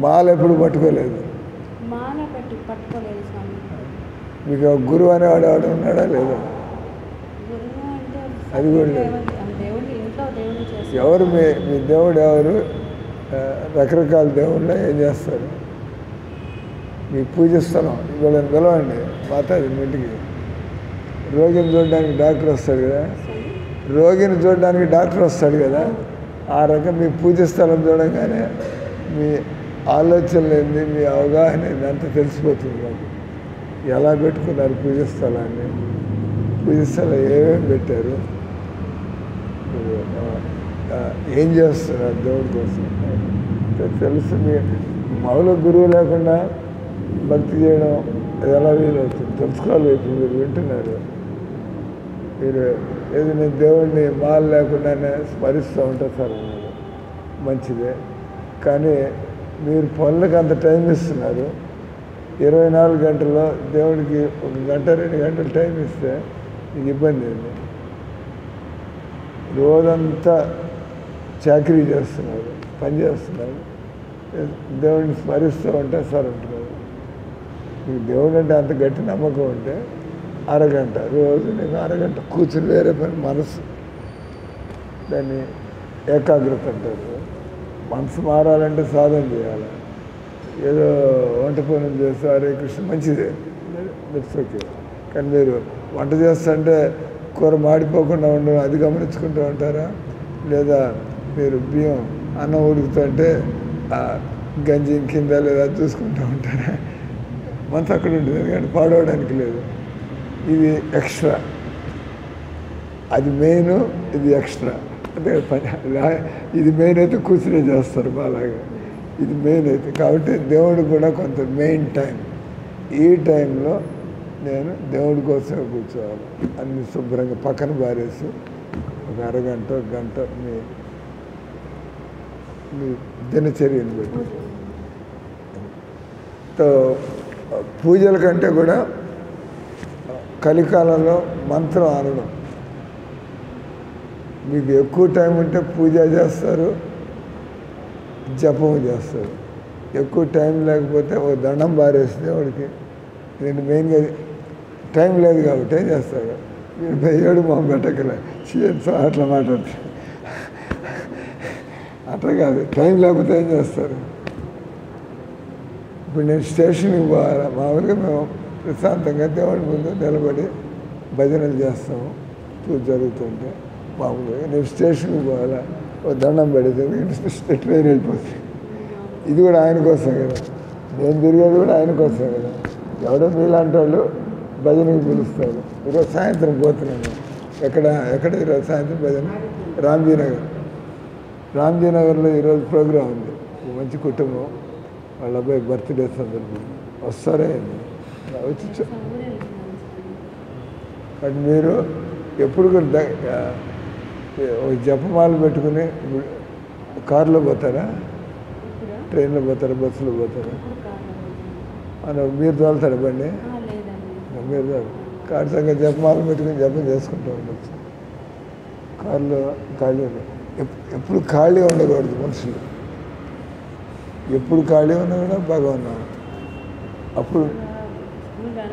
మాల ఎప్పుడు పట్టుకోలేదు. మాల పట్టుకోలేదు స్వామి. మీకు గురువు అనేవాడు ఎవడు ఉన్నాడా లేదా? గురువు అంటే అది కూడా లేదు. దేవుడిని ఇంట్లో దేవుడిని చేస్తారు. ఎవరు మీ దేవుడు ఎవరు? రకరకాల దేవుళ్ళు ఏం చేస్తారు? మీకు పూజిస్తున్నాం వీళ్ళని పిలవండి మాతాది మీ ఇంటికి. రోగిని చూడడానికి డాక్టర్ వస్తాడు కదా, రోగిని చూడడానికి డాక్టర్ వస్తాడు కదా, ఆ రకం మీ పూజస్థలం చూడగానే మీ ఆలోచనలు ఏంది, మీ అవగాహన ఏంది అంతా తెలిసిపోతుంది మాకు. ఎలా పెట్టుకున్నారు పూజస్థలాన్ని, పూజస్థలం ఏమేమి పెట్టారు, ఏం చేస్తున్నారు దేవుడి కోసం తెలుసు. మీ మామూలు గురువు లేకుండా భక్తి చేయడం ఎలా వీలవుతుంది తెలుసుకోవాలి. ఇప్పుడు మీరు వింటున్నారు, మీరు ఏది నేను దేవుడిని మాల లేకుండానే స్మరిస్తూ ఉంటారు సార్, మంచిదే. కానీ మీరు పనులకు అంత టైం ఇస్తున్నారు. 24 గంటల్లో దేవుడికి 1 గంట 2 గంటలు టైం ఇస్తే మీకు ఇబ్బంది ఏంది? రోజంతా చాకరీ చేస్తున్నారు, పని చేస్తున్నారు, దేవుడిని స్మరిస్తూ ఉంటే సార్ అంటున్నారు. మీకు దేవుడు అంటే అంత గట్టి నమ్మకం ఉంటే అరగంట రోజు నేను అరగంట కూర్చుని వేరే పని మనసు, దాన్ని ఏకాగ్రత అంటారు. మనసు మారాలంటే సాధన చేయాలి. ఏదో వంట పని చేస్తే హరే కృష్ణ మంచిదే, దట్స్ ఓకే. కానీ మీరు వంట చేస్తుంటే కూర మాడిపోకుండా ఉండడం అది గమనించుకుంటూ ఉంటారా? లేదా మీరు బియ్యం అన్నం ఉడుకుతుంటే గంజి కింద లేదా చూసుకుంటూ ఉంటారా? మనసు అక్కడ ఉంటుంది, ఎందుకంటే పాడవడానికి లేదు. ఇది ఎక్స్ట్రా, అది మెయిన్, ఇది ఎక్స్ట్రా. అంటే ఇది మెయిన్ అయితే కూర్చునే చేస్తారు బాగా, ఇది మెయిన్ అయితే. కాబట్టి దేవుడు కూడా కొంత మెయిన్ టైం, ఈ టైంలో నేను దేవుడి కోసమే కూర్చోవాలి. అన్ని శుభ్రంగా పక్కన బారేసి ఒక అరగంట గంట మీ దినచర్యను బట్టి. పూజల కంటే కూడా కలికాలంలో మంత్రం అనడం. మీకు ఎక్కువ టైం ఉంటే పూజ చేస్తారు, జపం చేస్తారు. ఎక్కువ టైం లేకపోతే ఓ దండం బారేసి దేవుడికి. నేను మెయిన్గా టైం లేదు కాబట్టి ఏం చేస్తారు, మీరు ఏడు మొహం పెట్టగల అట్లా మాట్లాడుతారు. అట్లా కాదు, టైం లేకపోతే ఏం చేస్తారు. ఇప్పుడు నేను స్టేషన్కి పోవాలి, మామూలుగా మేము ప్రశాంతంగా దేవుడి ముందు నిలబడి భజనలు చేస్తాము, పూజ జరుగుతుంటే. మామూలుగా నేను స్టేషన్కి పోవాలా, ఓ దండం పెడితే ట్రైన్ వెళ్ళిపోతుంది. ఇది కూడా ఆయన కోసం కదా, నేను తిరిగేది కూడా ఆయన కోసం కదా. ఎవడో మీలాంటి వాళ్ళు భజనకి పిలుస్తారు. ఈరోజు సాయంత్రం పోతున్నాను. ఎక్కడ ఈరోజు సాయంత్రం భజన? రామ్జీనగర్లో ఈరోజు ప్రోగ్రాం ఉంది. మంచి కుటుంబం, వాళ్ళ అబ్బాయి బర్త్డే సందర్భం వస్తారే వచ్చి. బట్ మీరు ఎప్పుడు కూడా జపమాలు పెట్టుకుని కారులో పోతారా, ట్రైన్లో పోతారా, బస్సులో పోతారా? మీరు తోలుతారా బండి? మీరు కారు సంగతి జపమాలు పెట్టుకుని జపం చేసుకుంటూ ఉండొచ్చు. కారులో ఖాళీ ఎప్పుడు ఖాళీ ఉండకూడదు మనుషులు. ఎప్పుడు ఖాళీ ఉన్నా కూడా బాగా ఉన్నాను. అప్పుడు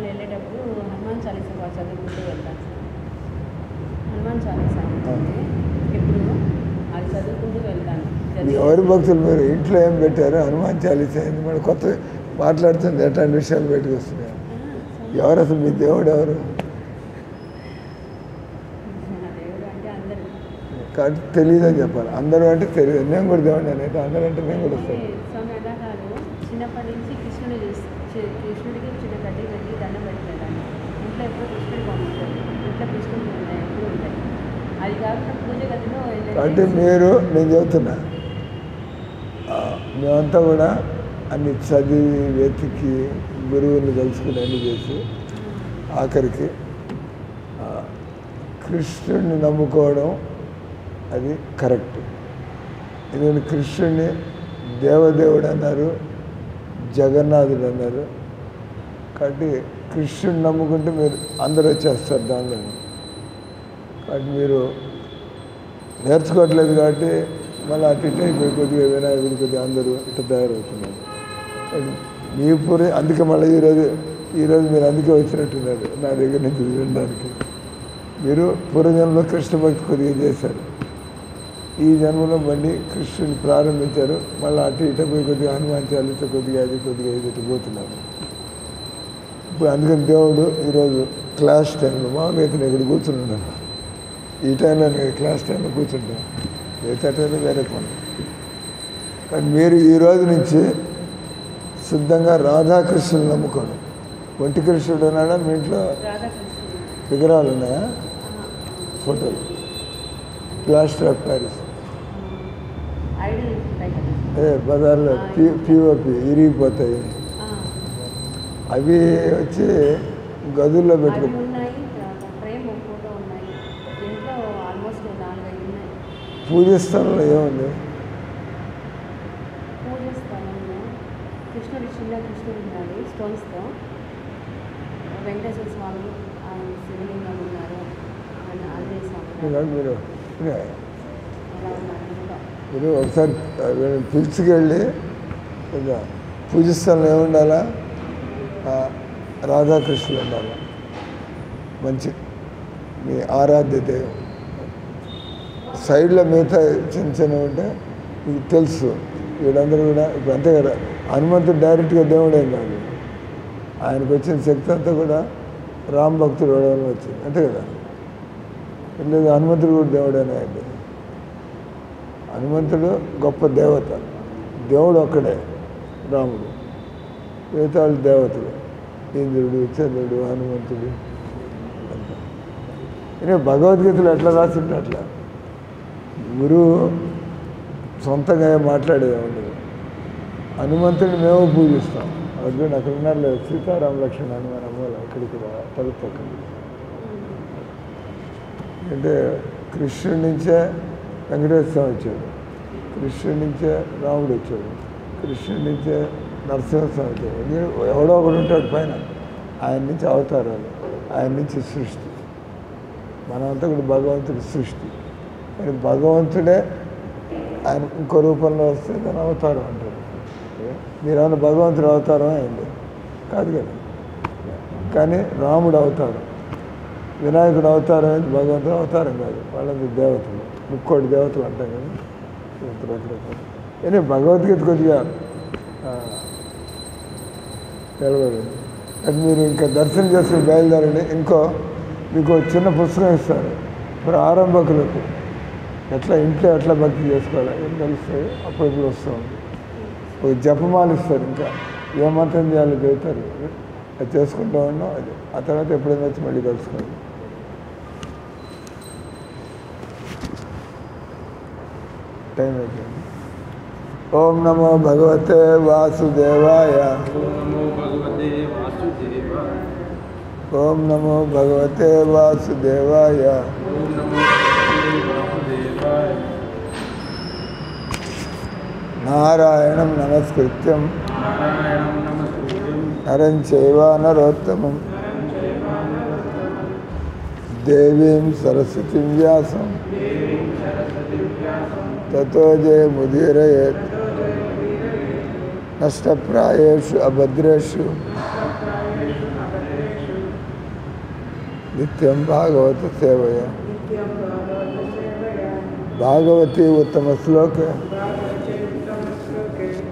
వెళ్ళేటప్పుడు హనుమాన్ చాలీసా చదువుకుంటూ వెళ్తాను. హనుమాన్ చాలీసా ఎప్పుడు అది చదువుకుంటూ వెళ్తాను. ఎవరి భక్తులు మీరు ఇంట్లో ఏం పెట్టారు? హనుమాన్ చాలీసా అయింది, మళ్ళీ కొత్త మాట్లాడుతుంది, ఎట్లాంటి విషయాలు బయటకు వస్తున్నాయి. ఎవరు అసలు మీ దేవుడు ఎవరు? కాబట్టి తెలియదని చెప్పాలి. అందరూ అంటే తెలియదు, నేను కూడా దేవుడు అనేది. అందరూ అంటే నేను కూడా వస్తాను. చిన్నప్పటి నుంచి కృష్ణుడికి చిన్న గడ్డి పెట్టి దండం పెట్టేదాన్ని. ఇంట్లో ఎప్పుడు కృష్ణుడి పంపిస్తారు, ఇంట్లో కృష్ణుడు ఎప్పుడు ఉంటాయి. అది కాకుండా పూజ గదిలో అంటే మీరు, నేను చెబుతున్నా, మేమంతా కూడా అన్ని చదివి వెతికి గురువుని కలుసుకుని అన్ని చేసి ఆఖరికి కృష్ణుడిని నమ్ముకోవడం అది కరెక్ట్. ఎందుకంటే కృష్ణుడిని దేవదేవుడు అన్నారు, జగన్నాథుడు అన్నారు. కాబట్టి కృష్ణుడిని నమ్ముకుంటే మీరు అందరూ వచ్చేస్తారు దానిలో. కాబట్టి మీరు నేర్చుకోవట్లేదు కాబట్టి మళ్ళీ అటు ఇటు అయిపోయి కొద్దిగా వినాయకుడి కొద్దిగా అందరూ ఇట్లా తయారవుతున్నారు. మీ పూరి అందుకే మళ్ళీ ఈరోజు మీరు అందుకే వచ్చినట్టున్నారు నా దగ్గర నుంచి వినడానికి. మీరు పూర్వజన్మలో కృష్ణ భక్తి కొద్దిగా చేశారు, ఈ జన్మలో మళ్ళీ కృష్ణుని ప్రారంభించారు, మళ్ళీ అటు ఇటు పోయి కొద్దిగా హనుమాన్ చాలీస కొద్దిగా ఇది పోతున్నారు. ఇప్పుడు అందుకని దేవుడు ఈరోజు క్లాస్ టైంలో మామూలుగా అయితే నేను ఇక్కడ కూర్చున్నాను, ఈ టైంలో నేను క్లాస్ టైంలో కూర్చుంటాను, మిగతా టైంలో వేరే పని. కానీ మీరు ఈ రోజు నుంచి సిద్ధంగా రాధాకృష్ణుని నమ్ముకోండి. ఒంటి కృష్ణుడు ఉన్నాడా మీ ఇంట్లో? విగ్రహాలు ఉన్నాయా? ఫోటోలు, ప్లాస్టర్ ఆఫ్ ప్యారిస్, బజార్లో పిఓపి ఇరిగిపోతాయి, అవి వచ్చి గదుల్లో పెట్టుకో. పూజస్థానంలో ఏముంది? కృష్ణుడు చిన్న కృష్ణుడు ఉన్నాడు స్టోన్స్తో, వెంకటేశ్వర స్వామి శివలింగం ఉన్నారు, ఆంజనేయ స్వామి మీరు మీరు ఒకసారి పిలుచుకెళ్ళి పూజిస్తాను ఏముండాలా? రాధాకృష్ణులు ఉండాలి, మంచి మీ ఆరాధ్య దేవం. సైడ్లో మిగతా చిన్న చిన్నవి ఉంటే మీకు తెలుసు. వీళ్ళందరూ కూడా ఇప్పుడు అంతే కదా, హనుమంతుడు డైరెక్ట్గా దేవుడేం కాదు, ఆయనకు వచ్చిన శక్తి అంతా కూడా రామ్ భక్తుడు వల్ల వచ్చింది, అంతే కదా. లేదు హనుమంతుడు కూడా దేవుడేనే అండి. హనుమంతుడు గొప్ప దేవత, దేవుడు ఒక్కడే రాముడు, మిగతా వాళ్ళు దేవతలు, ఇంద్రుడు, చంద్రుడు, హనుమంతుడు అంతా. ఇక భగవద్గీతలు ఎట్లా రాసింటే అట్లా గురువు సొంతంగా మాట్లాడేది ఉండదు. హనుమంతుడిని మేము పూజిస్తాం. అర్జున్ అక్కడ ఉన్నారు లేదు, సీతారామ లక్ష్మణ హనుమాన్ అమ్మోళ్ళ ఇక్కడికి తలుపు. అంటే కృష్ణుడి నుంచే వెంకటేశ్వర స్వామి వచ్చాడు, కృష్ణుడి నుంచే రాముడు వచ్చాడు, కృష్ణుడి నుంచే నరసింహస్వామి వచ్చాడు. ఎవడో ఒకడు ఉంటాడు పైన, ఆయన నుంచి అవతారాలు, ఆయన నుంచి సృష్టి. మనమంతా కూడా భగవంతుడి సృష్టి. కానీ భగవంతుడే ఆయన ఇంకో రూపంలో వస్తే దాని అవతారం అంటారు. మీరేమన్నా భగవంతుడు అవతారం అయింది కాదు కదా. కానీ రాముడు అవతారం, వినాయకుడు అవతారం అయింది, భగవంతుడు అవతారం కాదు. వాళ్ళందరూ దేవతలు, 30 దేవతలు అంటాం కదా, రకరకాల. కానీ భగవద్గీత కొద్దిగా నిలబడింది. అది మీరు ఇంకా దర్శనం చేసుకుని బయలుదేరండి. ఇంకో మీకు చిన్న పుస్తకం ఇస్తారు, ప్రారంభకులకు ఎట్లా ఇంట్లో ఎట్లా భక్తి చేసుకోవాలి ఏం తెలుస్తాయి. అప్పుడప్పుడు వస్తూ ఉంది. ఒక జపమాలు ఇస్తారు, ఇంకా ఏ మంత్రం చేయాలో చెబుతారు, అది చేసుకుంటూ ఉన్నాం. అది ఆ తర్వాత ఎప్పుడైనా వచ్చి మళ్ళీ కలుసుకోవాలి. టైం అయిపోయింది. ఓం నమో భగవతే వాసుదేవాయ. ఓం నమో భగవతే వాసుదేవాయ. నారాయణం నమస్కృత్యం నరం చైవ నరోత్తమం దేవీం సరస్వతీం వ్యాసం తతో జయముదీరయేత్. నష్టప్రాయేషు అభద్రేషు నిత్యం భాగవత సేవయ. భాగవతి ఉత్తమ శ్లోకే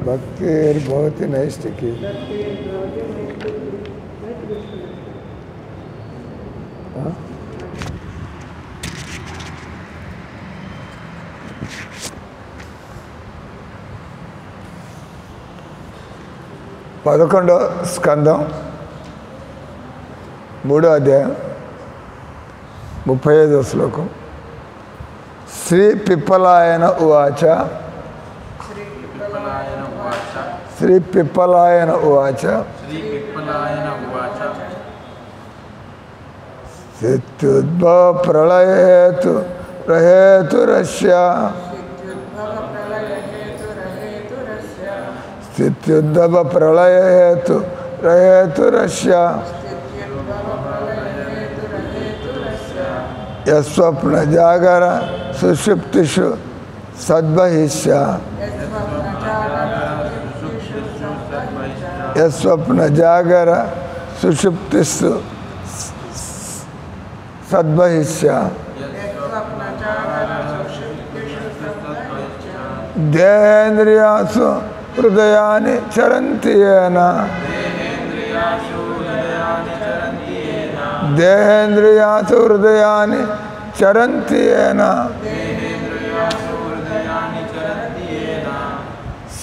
భక్తిర్భవతి నైష్టికి. పదకొండో స్కందం 3వ అధ్యాయం 35వ శ్లోకం. శ్రీ పిప్పలాయన ఉవాచ. శ్రీ పిప్పలాయన ఉవాచ. స్థిత్యుద్భవ ప్రళయేతుरहेतुरस्य स्थित्युद्भव प्रलय हेतु रहेतुरस्य यस्वप्न जागर सुषुप्तिषु सद्बहिष्य యస్వప్న జాగర సుషుప్తిస్సు సద్బహిష్య దేహేంద్రియాసు హృదయాని చరంతి ఏన దేహేంద్రియాసు హృదయాని చరంతి ఏన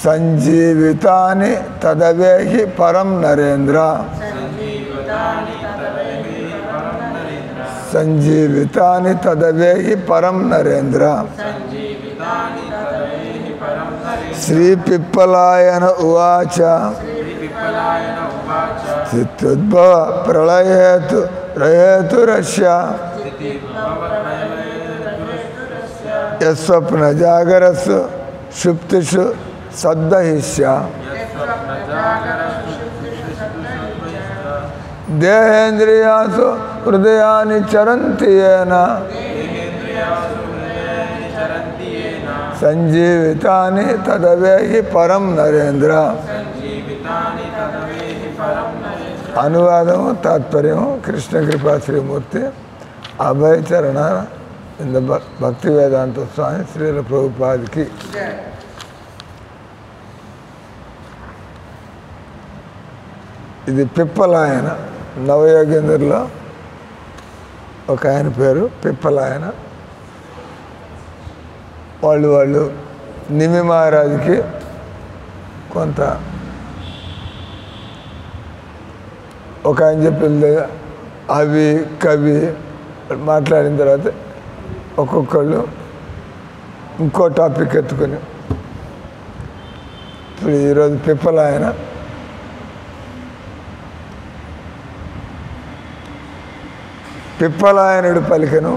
సంజీవితాని తదవేహి పరం నరేంద్ర సంజీవితాని తదవేహి పరం నరేంద్ర శ్రీ పిప్పలాయన ఉవాచ స్థిత్యుద్భవ ప్రళయేతు రయేతురస్య యస్వప్న జాగరస్సు షుప్తిషు సద్దహిష్య దేహేంద్రియాసు హృదయాని చరంతి ఏన సంజీవితాని తదవేహి పరం నరేంద్ర. అనువాదము తాత్పర్యము కృష్ణ కృపా శ్రీమూర్తి అభయచరణ ఇంద భక్తి వేదాంత స్వామి శ్రీల ప్రభుపాదికి. ఇది పిప్పలాయన, నవయోగేంద్రులో ఒక ఆయన పేరు పిప్పలాయన. వాళ్ళు నిమి మహారాజుకి కొంత ఒక ఆయన చెప్పింది అవి కవి మాట్లాడిన తర్వాత ఒక్కొక్కళ్ళు ఇంకో టాపిక్ ఎత్తుకొని ఇప్పుడు ఈరోజు పిప్పలాయన పిప్పలాయనుడు పలికెను,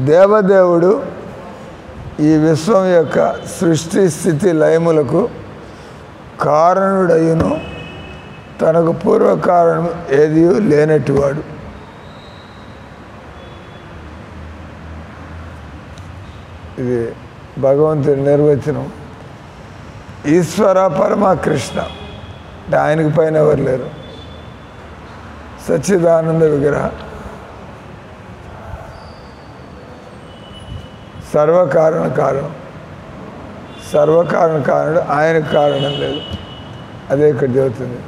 దేవదేవుడు ఈ విశ్వం యొక్క సృష్టి స్థితి లయములకు కారణుడయ్యును, తనకు పూర్వకారణం ఏది లేనట్టువాడు. ఇది భగవంతుడి నిర్వచనం. ఈశ్వర పరమ కృష్ణ అంటే ఆయనకి పైన ఎవరు లేరు. సచ్చిదానంద విగ్రహ సర్వకారణ కారణం, సర్వకారణ కారణుడు, ఆయనకు కారణం లేదు. అదే ఇక్కడ చెబుతుంది.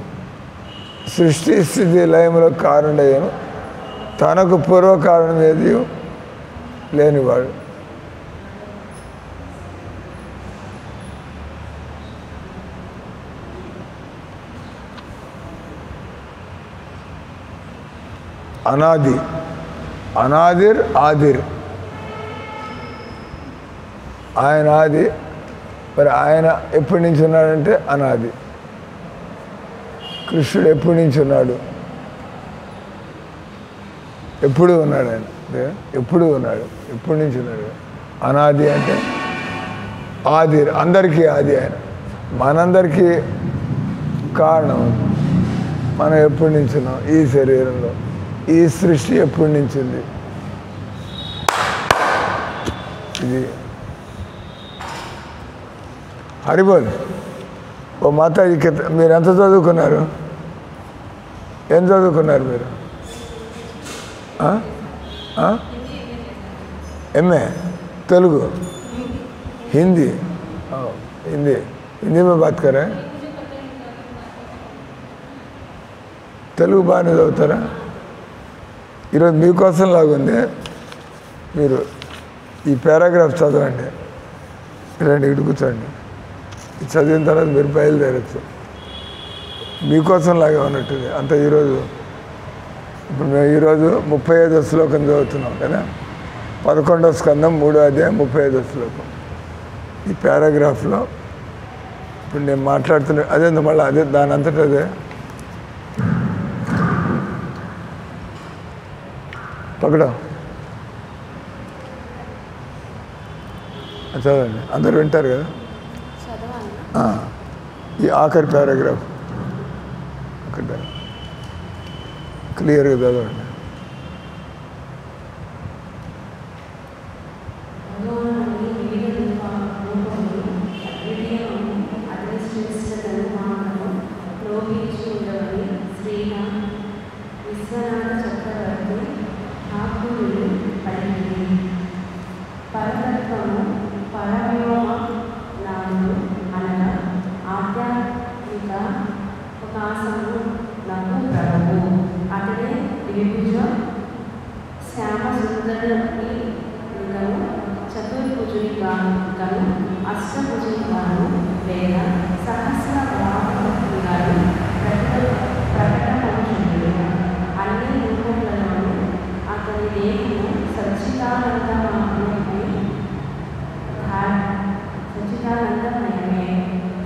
సృష్టి స్థితి లయములకు కారణుడయ్యను, తనకు పూర్వకారణం ఏది లేనివాడు. అనాది, అనాదిర్ ఆదిర్, ఆయన ఆది. మరి ఆయన ఎప్పటి నుంచి ఉన్నాడంటే అనాది. కృష్ణుడు ఎప్పటి నుంచి ఉన్నాడు? ఎప్పుడు ఉన్నాడు ఆయన, ఎప్పుడు ఉన్నాడు, ఎప్పటి నుంచి ఉన్నాడు. అనాది అంటే ఆది, అందరికీ ఆది ఆయన. మనందరికీ కారణం మనం ఎప్పటి నుంచి ఉన్నాం. ఈ శరీరంలో ఈ సృష్టి ఎప్పటి నుంచి ఉంది. ఇది హరిబోల్. ఓ మాతాజీ, మీరు ఎంత చదువుకున్నారు? ఏం చదువుకున్నారు మీరు? ఎంఏ తెలుగు, హిందీ. हिंदी हिंदी में बात करें. తెలుగు బాగానే చదువుతారా? ఈరోజు మీకోసం లాగుంది. మీరు ఈ పారాగ్రాఫ్ చదవండి. ఇలాంటి ఇటు కూర్చోండి. చదివిన తర్వాత మీరు బయలుదేరచ్చు. మీకోసం లాగా ఉన్నట్టుంది అంత. ఈరోజు ఇప్పుడు మేము ఈరోజు 35వ శ్లోకం చదువుతున్నాం కదా. 11వ స్కందం 3వ అధ్యాయం 35వ శ్లోకం. ఈ పారాగ్రాఫ్లో ఇప్పుడు నేను మాట్లాడుతున్నా అదే మళ్ళీ అదే దాని అంతటా అదే. పక్కన చదవండి, అందరు వింటారు కదా. ఈ ఆఖరి పారాగ్రాఫ్ ఒకటి క్లియర్గా చదవండి. లేదా సహస్ర భావముగాను ప్రకటమవుతుంది. అన్ని రూపములలోనూ అతని దేవుడు సచ్చిదానందమయమే.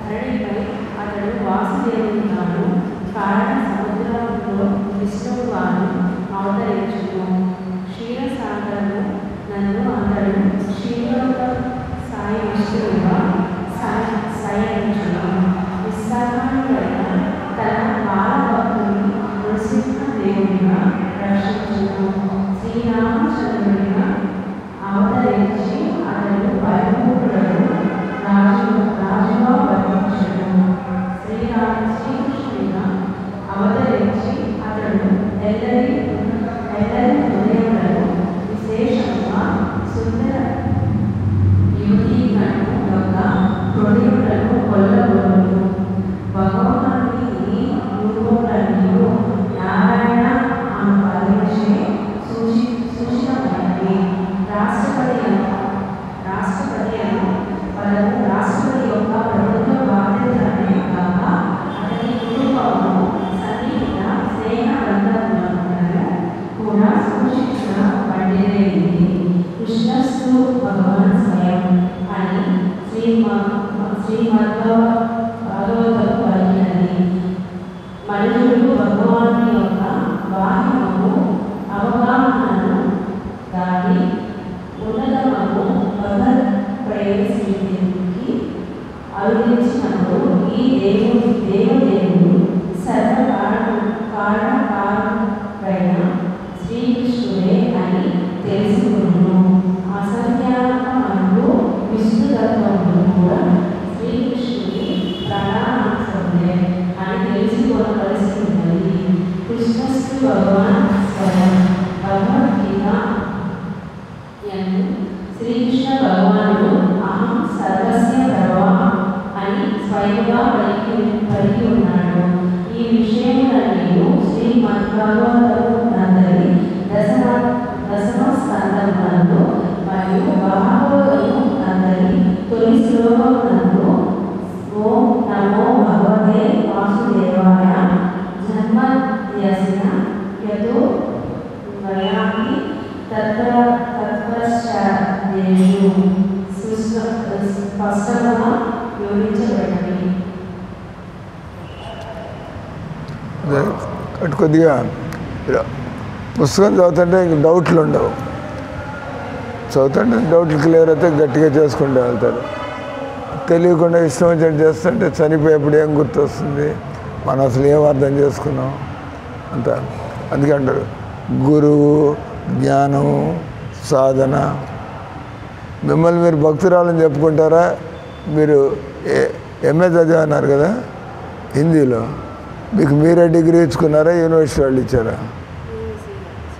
ధరణిపై అతడు వాసుదేవునిగాను కారణ సముద్రంలో విష్ణువుగాను అవతరించును. క్షీరసాగరము నన్ను అతడు క్షీరలోక సాయి విష్ణువుగా శయనించును. నిస్సహాయుడైన తన బాలభక్తుని నృసింహదేవునిగా రక్షించును. శ్రీరామచంద్రునిగా అవతరించి అతడు పరిపూర్ణులను రాజుగా వర్తించును. శ్రీకృష్ణునిగా అవతరించి అతడు ఎల్లరి హృదయములను విశేషంగా సుందర యువతీగణము యొక్క హృదయములను కొల్లగొట్టును. భగవానుని ఈ రూపములన్నీ నారాయణ అను పదవిచే సూచితమైనవి. రాష్ట్రపతి యొక్క ప్రభుత్వ బాధ్యతలనే కాక అతని కుటుంబము సన్నిహిత స్నేహబంధములను కూడా సూచించబడినదే. కృష్ణస్తు భగవాన్ స్వయం అని శ్రీమద్భగవతం పలికినది. మనుషుడు భగవాను యొక్క బాహ్యము అవగాహనను దాని ఉన్నతమకు భగవత్ ప్రవేశించి అరుదించినప్పుడు ఈ దేవదేవుడు సర్వకారణకారుడైన శ్రీకృష్ణుడే అని తెలుసుకును. అసంఖ్యాకమందు విష్ణుతత్వములు కూడా శ్రీకృష్ణుని ప్రధానాంశములే అని తెలుసుకోవలసి ఉన్నది. కృష్ణస్తు భగవాన్ స్వయం. భగవద్గీత శ్రీకృష్ణ భగవానుడు అహం సర్వస్య ప్రభా అని స్వయంగా పలికి ఉన్నాడు. ఈ విషయములన్నీ శ్రీమద్భగవతము నందరి దశమ స్కందమునందు మరియు భాగవతము నందరి తొలి శ్లోకమునందు ఓం నమో భగవతే వాసుదేవాయ జన్మయస్య యతో మయామి తత్పశ్చాత్తేషు స్పష్టంగా వివరించబడినవి. కొద్దిగా పుస్తకం చదువుతుంటే ఇంక డౌట్లు ఉండవు. చదువుతుంటే డౌట్లు క్లియర్ అయితే గట్టిగా చేసుకుంటూ వెళ్తారు. తెలియకుండా ఇష్టం వచ్చినట్టు చేస్తుంటే చనిపోయేప్పుడు ఏం గుర్తొస్తుంది, మనం అసలు ఏం అర్థం చేసుకున్నాం అంత. అందుకే అంటారు గురువు, జ్ఞానం, సాధన. మిమ్మల్ని మీరు భక్తురాలని చెప్పుకుంటారా? మీరు ఎంఏ చదివన్నారు కదా హిందీలో, మీకు మీరే డిగ్రీ ఇచ్చుకున్నారా, యూనివర్సిటీ వాళ్ళు ఇచ్చారా?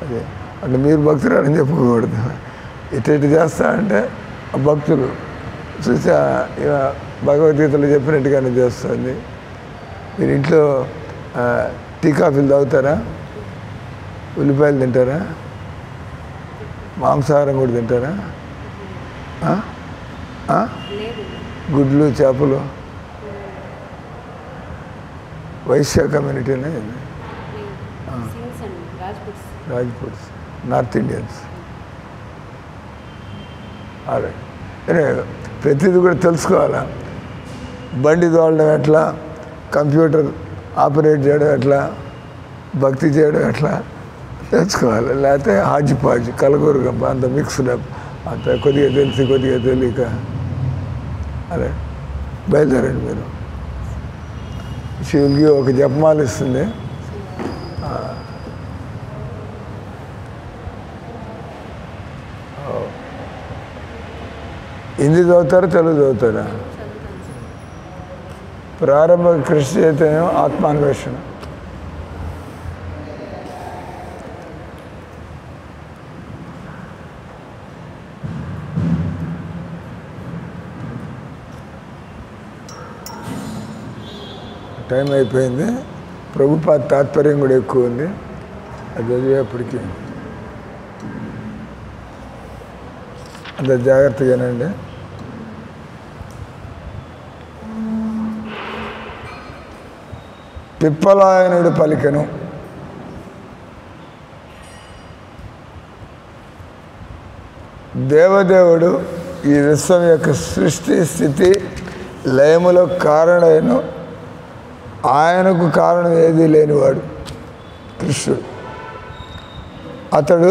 అదే అంటే మీరు భక్తురాలని చెప్పుకోకూడదు. ఇటు చేస్తా అంటే భక్తులు చూసి భగవద్గీతలో చెప్పినట్టుగానే చేస్తుంది. మీరు ఇంట్లో టీ కాఫీలు తాగుతారా? ఉల్లిపాయలు తింటారా? మాంసాహారం కూడా తింటారా? గుడ్లు, చేపలు? వైశ్య కమ్యూనిటీనే రాజ్పుట్స్, నార్త్ ఇండియన్స్. అదే ప్రతిదీ కూడా తెలుసుకోవాలా. బండి తోలడం ఎట్లా, కంప్యూటర్ ఆపరేట్ చేయడం ఎట్లా, భక్తి చేయడం ఎట్లా తెలుసుకోవాలి. లేకపోతే హాజిపాజి కలగూరు గంప అంత మిక్స్డ్ అప్, అంత కొద్దిగా తెలిసి కొద్దిగా తెలియక. అదే బయలుదేరండి మీరు. శివుడికి ఒక జపమాల ఇస్తుంది. హిందీ చదువుతారా, తెలుగు చదువుతారా? ప్రారంభ కృషి చైతన్యం, ఆత్మాన్వేషణ. టైం అయిపోయింది. ప్రభుపాద తాత్పర్యం కూడా ఎక్కువ ఉంది, అది చదివేప్పటికీ అంత జాగ్రత్తగానండి. పిప్పలాయనుడు పలికెను. దేవదేవుడు ఈ విశ్వం యొక్క సృష్టి స్థితి లయములకు కారణమైన ఆయనకు కారణం ఏదీ లేనివాడు కృష్ణుడు. అతడు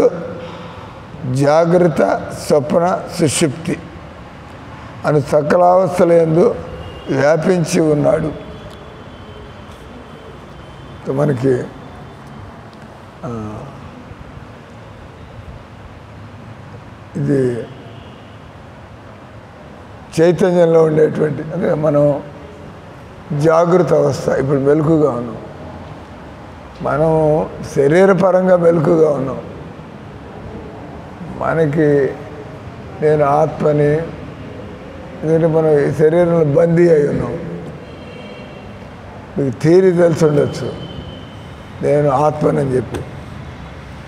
జాగ్రత్త, స్వప్న, సుషుప్తి అను సకలావస్థల యందు వ్యాపించి ఉన్నాడు. మనకి ఇది చైతన్యంలో ఉండేటువంటి, అంటే మనం జాగృత అవస్థ. ఇప్పుడు మెలకుగా ఉన్నాం, మనం శరీరపరంగా మెలకుగా ఉన్నాం. మనకి నేను ఆత్మని, ఎందుకంటే మనం ఈ శరీరంలో బందీ అయి ఉన్నాం. మీకు థియరీ తెలిసి ఉండొచ్చు నేను ఆత్మనని చెప్పి,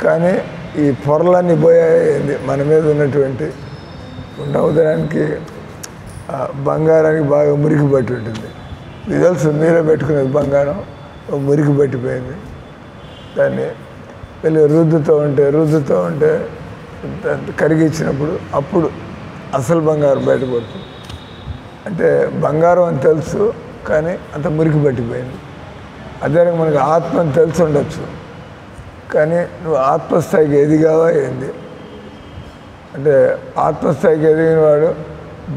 కానీ ఈ పొరలన్నీ పోయాయి మన మీద ఉన్నటువంటి. ఉదాహరణకి బంగారానికి బాగా మురికి పట్టి ఉంటుంది, ఇది తెలుసు, మీరే పెట్టుకునేది బంగారం మురికి పట్టిపోయింది. దాన్ని వెళ్ళి రుద్దుతూ ఉంటే కరిగించినప్పుడు అప్పుడు అసలు బంగారం బయటపడుతుంది. అంటే బంగారం అని తెలుసు, కానీ అంత మురికి పట్టిపోయింది. అదే మనకి ఆత్మ అని తెలిసి ఉండొచ్చు, కానీ నువ్వు ఆత్మస్థాయికి ఎదిగావా ఏంది? అంటే ఆత్మస్థాయికి ఎదిగిన వాడు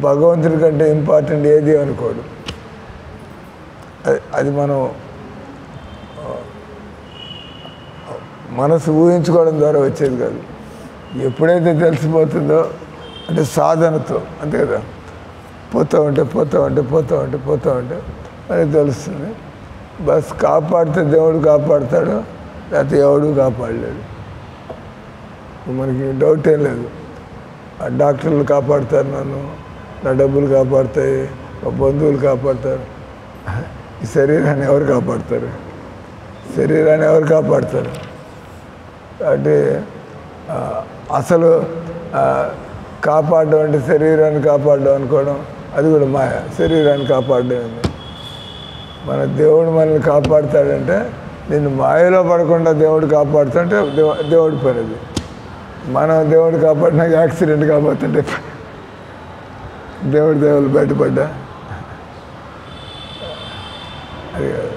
భగవంతుడి కంటే ఇంపార్టెంట్ ఏది అనుకోడు. అది మనం మనసు ఊహించుకోవడం ద్వారా వచ్చేది కాదు. ఎప్పుడైతే తెలిసిపోతుందో, అంటే సాధనతో, అంతే కదా, పోతూ ఉంటే అది తెలుస్తుంది. బస్ కాపాడితే దేవుడు కాపాడుతాడు, లేకపోతే ఎవడు కాపాడలేడు. మనకి డౌట్ ఏం లేదు. ఆ డాక్టర్లు కాపాడుతారు నన్ను, నా డబ్బులు కాపాడుతాయి, మా బంధువులు కాపాడుతారు. ఈ శరీరాన్ని ఎవరు కాపాడుతారు? అంటే అసలు కాపాడడం అంటే శరీరాన్ని కాపాడడం అనుకోవడం, అది కూడా మాయ. శరీరాన్ని కాపాడడం మన దేవుడు మనల్ని కాపాడుతాడంటే, నిన్ను మాయలో పడకుండా దేవుడు కాపాడుతుంటే దేవుడి పని అది. మనం దేవుడు కాపాడినా యాక్సిడెంట్ కాపాడుతుంటే దేవుడి దేవుళ్ళు బయటపడ్డా అది కాదు.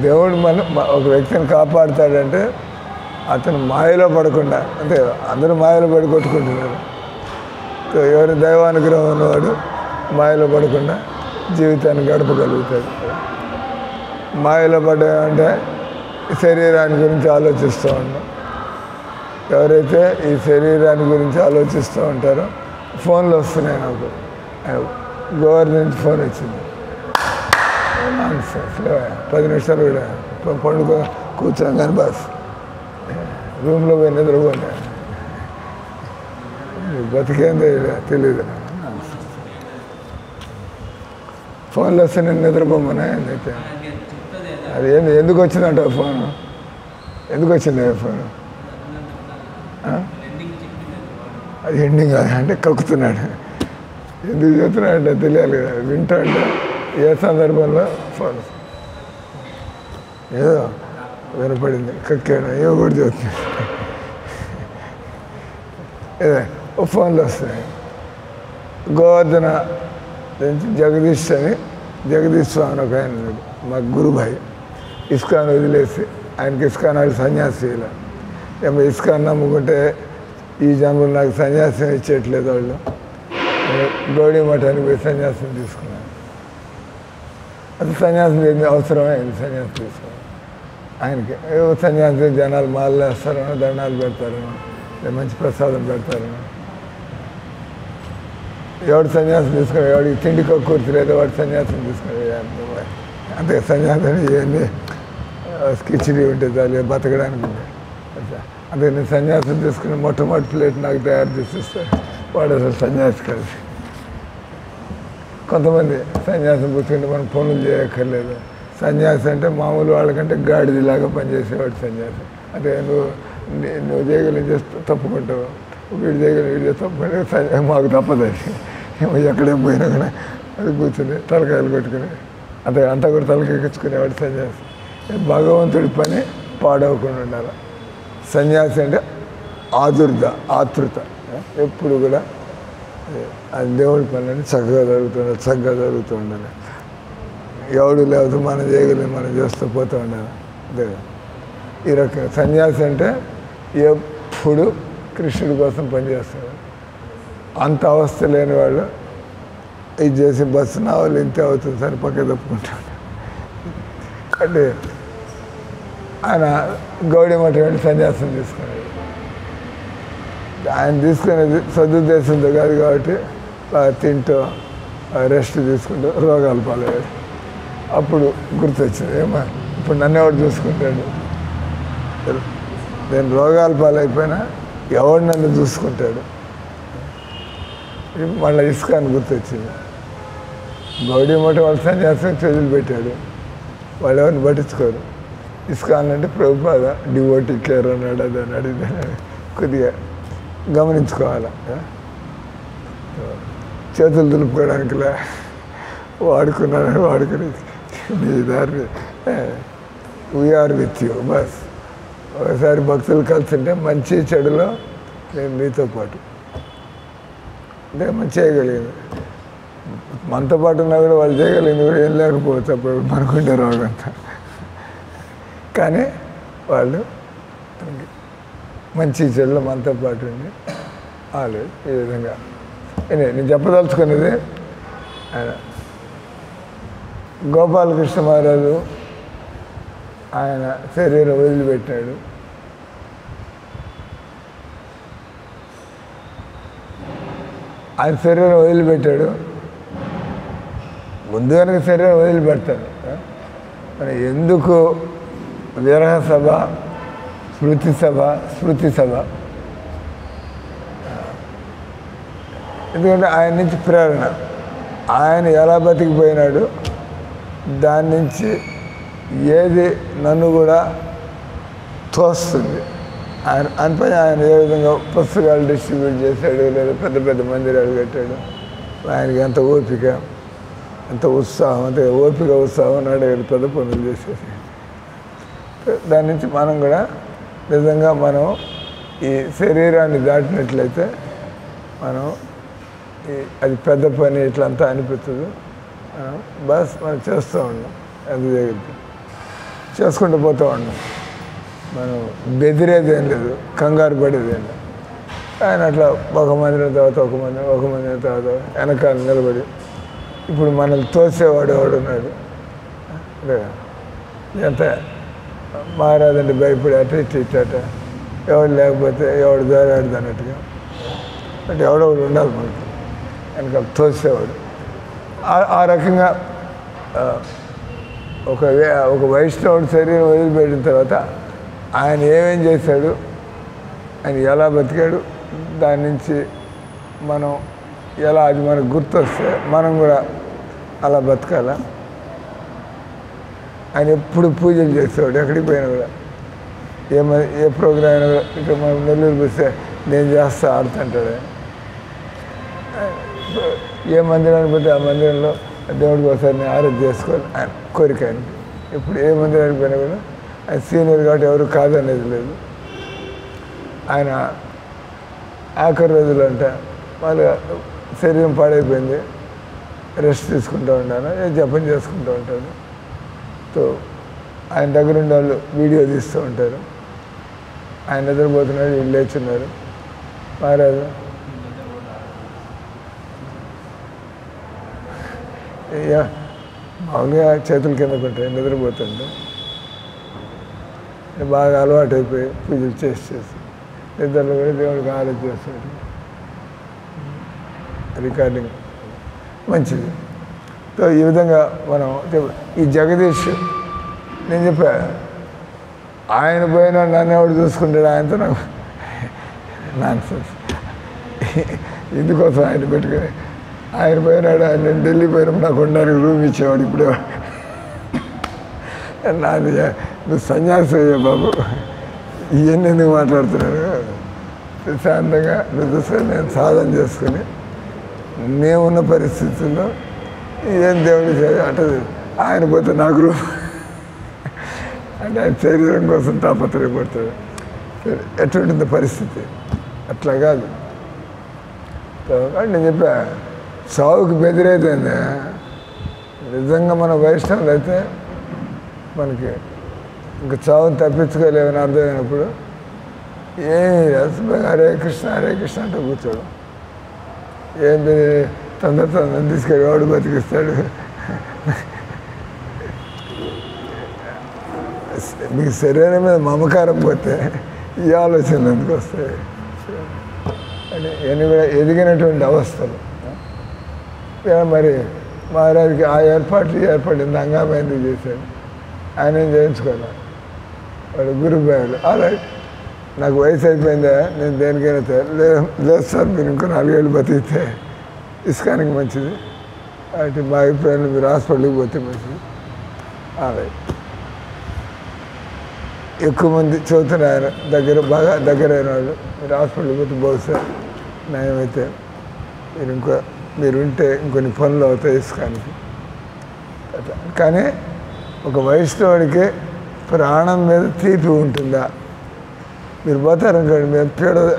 దేవుడు ఒక వ్యక్తిని కాపాడుతాడంటే అతను మాయలో పడకుండా, అంటే అందరూ మాయలో పడి కొట్టుకుంటున్నారు. ఎవరి దైవానుగ్రహం ఉన్నవాడు మాయలో పడకుండా జీవితాన్ని గడపగలుగుతాడు. మాయలో పడ్డామంటే శరీరాన్ని గురించి ఆలోచిస్తూ ఉన్నాం. ఎవరైతే ఈ శరీరాన్ని గురించి ఆలోచిస్తూ ఉంటారో, ఫోన్లు వస్తున్నాయి. నాకు గోవర్ నుంచి ఫోన్ వచ్చింది, 10 నిమిషాలు కూడా పండుకో కూర్చోం కానీ బస్ రూమ్లో పోయి నిద్రపోయినా. బతికేందో తెలియదు. ఫోన్లో వస్తే నేను నిద్రపోమన్నా అయితే అది ఎందుకు వచ్చిందంట ఫోన్? ఎందుకు వచ్చింది ఫోన్? అది ఎండింగ్ అంటే కక్కుతున్నాడు. ఎందుకు చెప్తున్నాడంటే తెలియాలి కదా, వింటా అంటే ఏ సందర్భంలో ఫోన్ ఏదో వినపడింది, కక్కాడు, ఏవో కూడా చెప్తున్నాడు. ఏదో ఓ ఫోన్లు వస్తున్నాయి. గోవర్ధన జగదీష్ స్వామి ఒక ఆయన, మా గురుభాయ్, ఇస్కాన్ వదిలేసి, ఆయనకి ఇస్కాన్ వాళ్ళు సన్యాసి ఇలా. ఏమో ఇస్కాన్ నమ్ముకుంటే ఈ జన్మలు నాకు సన్యాసం ఇచ్చేయట్లేదు వాళ్ళు. గౌడీ మఠానికి పోయి సన్యాసం తీసుకున్నాను. అది సన్యాసం చేసిన అవసరమే, సన్యాసం తీసుకున్నాను. ఆయనకి ఏవో సన్యాసం జనాలు మాలలు వేస్తారనో, దండాలు పెడతారనో, మంచి ప్రసాదం పెడతారనో. ఎవడు సన్యాసం తీసుకుని, ఎవడికి తిండి కూర్చోలేదో వాడు సన్యాసం తీసుకుని అంతే. సన్యాసం ఇవన్నీ కిచిడి ఉంటుంది, చాలు బతకడానికి ఉంటుంది. అంతే. నేను సన్యాసం తీసుకుని మొట్టమొదటి ప్లేట్ నాకు తయారు చేసిస్తే వాడు అసలు సన్యాసి కాదు. కొంతమంది సన్యాసం పుచ్చుకుంటే మనం పనులు చేయక్కర్లేదు. సన్యాసి అంటే మామూలు వాళ్ళకంటే గాడిదిలాగా పనిచేసేవాడు సన్యాసి. అంటే నువ్వు చేయగలిగి చేస్తే తప్పుకుంటావు, వీడు చేయగలిగి వీడు చేస్తే తప్పుకుంటే మాకు తప్పదు. అది ఎక్కడేం పోయినా కానీ అది కూర్చొని తలకాయలు కొట్టుకుని అంతా కూడా తలకెక్కించుకునేవాడు సన్యాసి. భగవంతుడి పని పాడవకుండా ఉండాలి. సన్యాసి అంటే ఆతృత ఎప్పుడు కూడా అది దేవుడి పనులని చక్కగా జరుగుతూ ఉండాలి. ఎవడు లేదు మనం చేయగలేదు, మనం చేస్తూ పోతూ ఉండాలి. అదే ఈ రకంగా సన్యాసి అంటే ఎప్పుడు కృష్ణుడి కోసం పనిచేస్తాడు. అంత అవస్థ లేని వాళ్ళు ఇది చేసి బస్సు నా వాళ్ళు ఇంతే అవుతుంది సరే పక్క తప్పుకుంటాడు. అంటే ఆయన గౌడీ మఠం వెళ్ళి సన్యాసం తీసుకున్నాడు. ఆయన తీసుకునేది సదుద్దేశంతో కాదు కాబట్టి తింటూ రెస్ట్ తీసుకుంటూ రోగాలు పాలయ్యాడు. అప్పుడు గుర్తొచ్చింది ఏమో ఇప్పుడు నన్ను ఎవడు చూసుకుంటాడు, నేను రోగాల పాలైపోయినా ఎవడు నన్ను చూసుకుంటాడు. మళ్ళీ ఇస్కాన్ గుర్తొచ్చింది. గౌడీ మఠం వాళ్ళు సన్యాసం చదువులు పెట్టాడు, వాళ్ళు ఎవరిని పట్టించుకోరు. ఇస్కాన్ అంటే ప్రభుపాద డివోటీ కేర్ అన్నాడు, అది అన్నాడు, ఇది అన్నాడు. కొద్దిగా గమనించుకోవాలి. చేతులు దులుపుకోవడానికిలా వాడుకున్నాను వాడుకుని నీ దారి వీఆర్ విత్ యూ బస్. ఒకసారి భక్తులు కలిసింటే మంచి చెడులో నేను మీతో పాటు అంటే మనం చేయగలిగింది. మనతో పాటు ఉన్నా కూడా వాళ్ళు చేయగలిగింది కూడా ఏం లేకపోవచ్చు అప్పుడు మనకుండే రోగంతా. కానీ వాళ్ళు మంచి చెడులో మనతో పాటు ఉండి వాళ్ళు ఈ విధంగా నేను చెప్పదలుచుకున్నది ఆయన గోపాలకృష్ణ మహారాజు ఆయన శరీరం వదిలిపెట్టాడు. ఆయన శరీరం వదిలిపెట్టాడు. ముందు కనుక శరీరం వదిలిపెడతాడు. మరి ఎందుకు విరహ సభ, స్మృతి సభ? ఎందుకంటే ఆయన నుంచి ప్రేరణ, ఆయన ఎలా బతికిపోయినాడు దాని నుంచి ఏది నన్ను కూడా తోస్తుంది. ఆయన ఏ విధంగా పుస్తకాలు డిస్ట్రిబ్యూట్ చేశాడు, లేదా పెద్ద పెద్ద మందిరాలు కట్టాడు. ఆయనకి ఎంత ఓపిక, ఎంత ఉత్సాహం, అంటే ఉత్సాహం నాడు పెద్ద పనులు చేసేది. దాని నుంచి మనం కూడా నిజంగా మనం ఈ శరీరాన్ని దాటినట్లయితే మనం అది పెద్ద పని ఇట్లంతా అనిపిస్తుంది. బస్ మనం చేస్తూ ఉన్నాం, ఎంత జరిగింది చేసుకుంటూ పోతూ ఉన్నాం. మనం బెదిరేది ఏం లేదు, కంగారు పడేది ఏం లేదు. ఆయన అట్లా ఒక మందిరం తర్వాత ఒక మందిరం తర్వాత వెనకాల నిలబడి ఇప్పుడు మనల్ని తోసేవాడు ఎవడున్నాడు. ఎంత మారాదంటే భయపడి అట ఇట్ట ఎవడు లేకపోతే ఎవడు దారాడు అన్నట్టుగా, అంటే ఎవడెవడు ఉండాలి మనకి వెనకాల తోసేవాడు. ఆ రకంగా ఒక వైష్ణవుడు శరీరం వదిలిపెట్టిన తర్వాత ఆయన ఏమేం చేశాడు, ఆయన ఎలా బతికాడు, దాని నుంచి మనం ఎలా అది మనకు గుర్తొస్తే మనం కూడా అలా బతకాల. ఆయన ఎప్పుడు పూజలు చేసేవాడు, ఎక్కడికి పోయినా కూడా. ఏ ప్రోగ్రామ్ అయినా కూడా ఇక్కడ మనం నెల్లూరు పోస్తే నేను చేస్తా ఆడుతుంటాడు. ఏ మందిరానికి పోతే ఆ మందిరంలో దేవుడికి ఒకసారి నేను ఆరాధన చేసుకోవాలి ఆయన కోరిక. ఆయన ఇప్పుడు ఏ మందిరానికి పోయినా కూడా ఆయన సీనియర్ కాబట్టి ఎవరు కాదనేది లేదు. ఆయన ఆఖరి రోజులు అంట వాళ్ళు శరీరం పాడైపోయింది, రెస్ట్ తీసుకుంటూ ఉంటాను, జపం చేసుకుంటూ ఉంటాడు. సో ఆయన దగ్గర ఉండే వాళ్ళు వీడియో తీస్తూ ఉంటారు. ఆయన నిద్రపోతున్నాడు, వీళ్ళు లేచున్నారు. మహారాజు మామూలుగా చేతుల కిందకు ఉంటాయి నిద్రపోతుంటే బాగా అలవాటు అయిపోయి పూజలు చేసి నిద్రలో కూడా దేవుడికి ఆలోచన చేస్తాడు. రికార్డింగ్ మంచిది. సో ఈ విధంగా మనం ఈ జగదీష్ నేను చెప్పా, ఆయన పోయినా నన్ను ఎవడు చూసుకుంటాడు, ఆయనతో నాకు నాన్సెన్స్. ఇందుకోసం ఆయన పెట్టుకుని ఆయన పోయినాడు, ఆయన నేను ఢిల్లీ పోయినప్పుడు నాకు ఉండడానికి రూమ్ ఇచ్చేవాడు. ఇప్పుడు నాది నువ్వు సన్యాసి అయ్యా బాబు, ఇవన్నీ ఎందుకు మాట్లాడుతున్నాను, ప్రశాంతంగా నువ్వు నేను సాధన చేసుకుని మేమున్న పరిస్థితుల్లో ఏం దేవుడి అటు ఆయన పోతే నాకు అంటే ఆయన శరీరం కోసం తాపత్రయపడతాడు. ఎటువంటిది పరిస్థితి అట్లా కాదు. నేను చెప్పా చావుకి బెదిరైతుంది. నిజంగా మన వైష్ణవులు అయితే మనకి ఇంకా చావుని తప్పించుకోలేమని అర్థమైనప్పుడు ఏమి హరే కృష్ణ అంటే కూర్చోడు. ఏం తొందర తీసుకెళ్ళి వాడు బతికిస్తాడు. మీకు శరీరం మీద మమకారం పోతే ఈ ఆలోచనలు ఎందుకు వస్తాయి అంటే ఇవన్నీ కూడా ఎదిగినటువంటి అవస్థలు. మరి మహారాజుకి ఆ ఏర్పాట్లు ఇంత హంగామైంది చేశాడు. ఆయన ఏం చేయించుకోవాలి. వాడు గురుబాయిలు అలా నాకు వయసు అయిపోయిందా, నేను దేనికైనా లేదు సార్, మీరు ఇంకో 4 ఏళ్ళు బతికితే ఇస్కానికి మంచిది, అంటే మా అభిప్రాయంలో మీరు హాస్పిటల్కి పోతే మంచిది. అలా ఎక్కువ మంది చదువుతున్న ఆయన బాగా దగ్గరైన వాళ్ళు మీరు హాస్పిటల్కి పోతే బహుశా నయమైతే మీరు ఉంటే ఇంకొన్ని పనులు అవుతాయి ఇస్కానికి. అట్లా కానీ ఒక వైష్ణవుడికి ప్రాణం మీద తీపి ఉంటుందా? మీరు పోతారనుకోండి,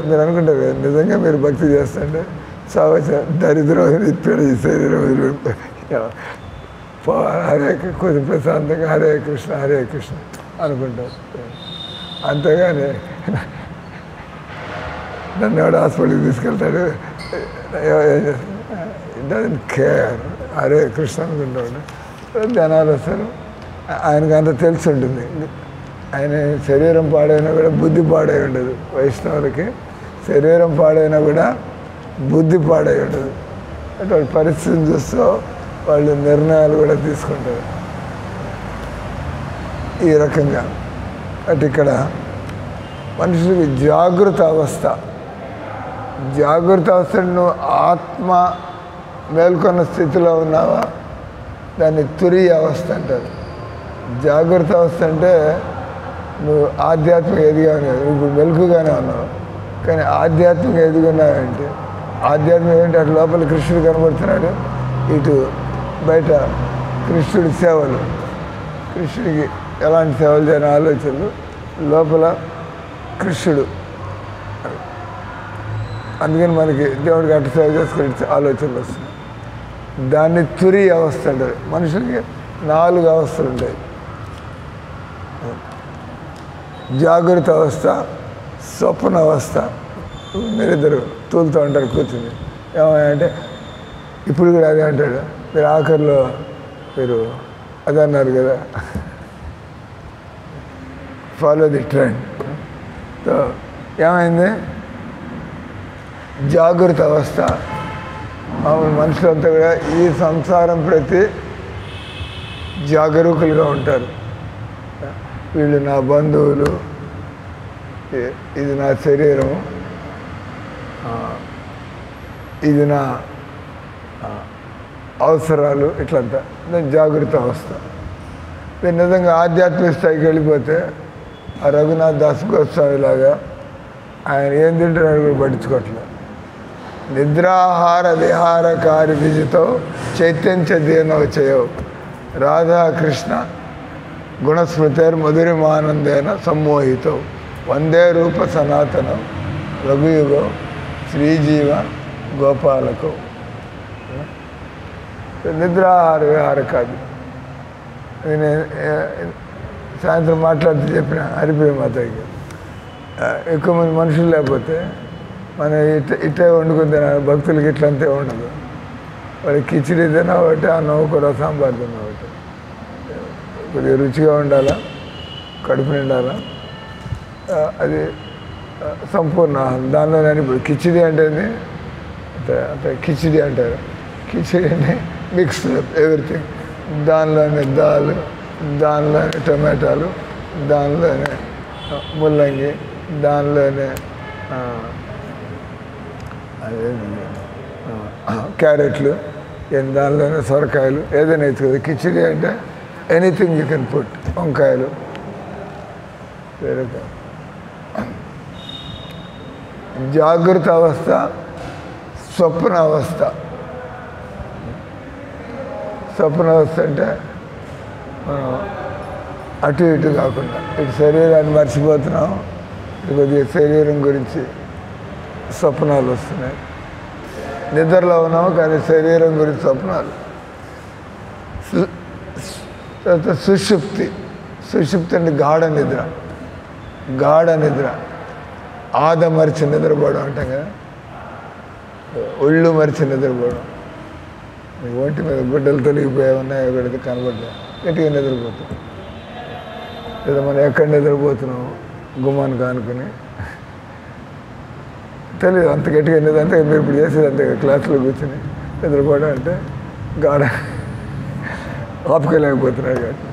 మీరు అనుకుంటారు కదా నిజంగా మీరు భక్తి చేస్తుంటే సావచ్చ దరిద్రం పీడ శరీరం హరే కొంచెం ప్రశాంతంగా హరే కృష్ణ అనుకుంటారు. అంతేగాని నన్ను ఎవడు హాస్పిటల్కి తీసుకెళ్తాడు డజంట్ కేర్, హరే కృష్ణ అనుకుంటాడు. జనాలు వస్తారు. ఆయనకు అంత తెలిసి ఉంటుంది. ఆయన శరీరం పాడైనా కూడా బుద్ధి పాడై ఉండదు. వైష్ణవులకి శరీరం పాడైనా కూడా బుద్ధి పాడై ఉండదు. అంటే వాళ్ళ పరిస్థితిని చూస్తూ వాళ్ళు నిర్ణయాలు కూడా తీసుకుంటారు ఈ రకంగా. అంటే ఇక్కడ మనుషులకి జాగృత అవస్థ నువ్వు ఆత్మ మేల్కొన్న స్థితిలో ఉన్నావా, దాన్ని తురీయ అవస్థ అంటారు. జాగ్రత్త అవస్థ అంటే నువ్వు ఆధ్యాత్మిక ఎదిగావు, ఇప్పుడు మెలకుగానే ఉన్నావు, కానీ ఆధ్యాత్మిక ఎదుగున్నావంటే ఆధ్యాత్మిక ఏంటి, అటు లోపల కృష్ణుడు కనబడుతున్నాడు, ఇటు బయట కృష్ణుడి సేవలు, కృష్ణుడికి ఎలాంటి సేవలు చేయని ఆలోచనలు, లోపల కృష్ణుడు. అందుకని మనకి దేవుడికి అటు సేవ చేసుకునే ఆలోచనలు వస్తాయి. దాన్ని తురి అవస్థ అంటారు. మనుషులకి 4 అవస్థలు ఉంటాయి. జాగృత అవస్థ, స్వప్న అవస్థ. మీరిద్దరు తూలుతూ ఉంటారు కూర్చుని. ఏమంటే ఇప్పుడు కూడా అదే అంటాడు. మీరు ఆఖరిలో మీరు అదే అన్నారు కదా, ఫాలో ది ట్రెండ్. సో ఏమైంది, జాగృత అవస్థ మామూలు మనుషులంతా కూడా ఈ సంసారం ప్రతి జాగరూకులుగా ఉంటారు. వీళ్ళు నా బంధువులు, ఇది నా శరీరం, ఇది నా అవసరాలు, ఇట్లంతా జాగృత అవస్థ. మీరు నిజంగా ఆధ్యాత్మిక స్థాయికి వెళ్ళిపోతే ఆ రఘునాథ్ దాస్ గోస్వామి లాగా ఆయన ఏం తింటున్నాడు కూడా పట్టించుకోవట్లేదు. నిద్రాహార విహారకారి విజితో చైత్యంచ దీనవ చేయవు రాధాకృష్ణ గుణస్మృతేర్ మధురిమానందేన సమ్మోహితో వందే రూప సనాతనం రఘుయుగో శ్రీజీవ గోపాలకు. నిద్రాహార విహార కాదు. నేను సాయంత్రం మాట్లాడుతూ చెప్పిన హరిప్రియ మాతకి, ఎక్కువ మంది మనుషులు లేకపోతే మనం ఇట్టే వండుకుని తినాలి. భక్తులకి ఇట్లంతే ఉండదు. వాళ్ళకి కిచిడి తినా ఒకటి, అన్నం కూర సాంబార్ తిన్నా ఒకటి. కొద్దిగా రుచిగా ఉండాలా, కడుపు నిండాలా, అది సంపూర్ణ ఆహారం. దానిలోనే ఇప్పుడు కిచిడి అంటే అంటే కిచిడి అంటారు. కిచిడి అంటే మిక్స్ ఎవ్రీథింగ్. దానిలోనే దాల్, దానిలోనే టమాటాలు, దానిలోనే ముల్లంగి, దానిలోనే క్యారెట్లు, దానిలోనే సొరకాయలు, ఏదైనా కదా. కిచిడి అంటే ఎనీథింగ్ యూ కెన్ పుట్. వంకాయలు వేరే. జాగృత అవస్థ, స్వప్న అవస్థ. స్వప్న అవస్థ అంటే మనం అటు ఇటు కాకుండా ఇటు శరీరాన్ని మర్చిపోతున్నాం, ఇటు కొద్దిగా శరీరం గురించి స్వప్నాలు వస్తున్నాయి. నిద్రలో ఉన్నాము కానీ శరీరం గురించి స్వప్నాలు. తర్వాత సుషుప్తి. సుషుప్తి అంటే గాఢ నిద్ర. గాఢ నిద్ర, ఆదమరిచి నిద్రపోవడం అంటాం కదా, ఒళ్ళు మరిచి నిద్రపోవడం. మీ ఒంటి మీద గుడ్డలు తొలగిపోయా ఉన్నాయి, ఒకటి కనబడ్డా గట్టిగా నిద్రపోతాం. లేదా మనం ఎక్కడ నిద్రపోతున్నాం గుమ్మాన్ని కానుకొని తెలియదు, అంత గట్టిగా నిద్ర. అంతే మీరు ఇప్పుడు చేసేది అంతే, క్లాసులో కూర్చొని నిద్రపోవడం అంటే గాఢ ఆపుకోలేకపోతున్నారు కాబట్టి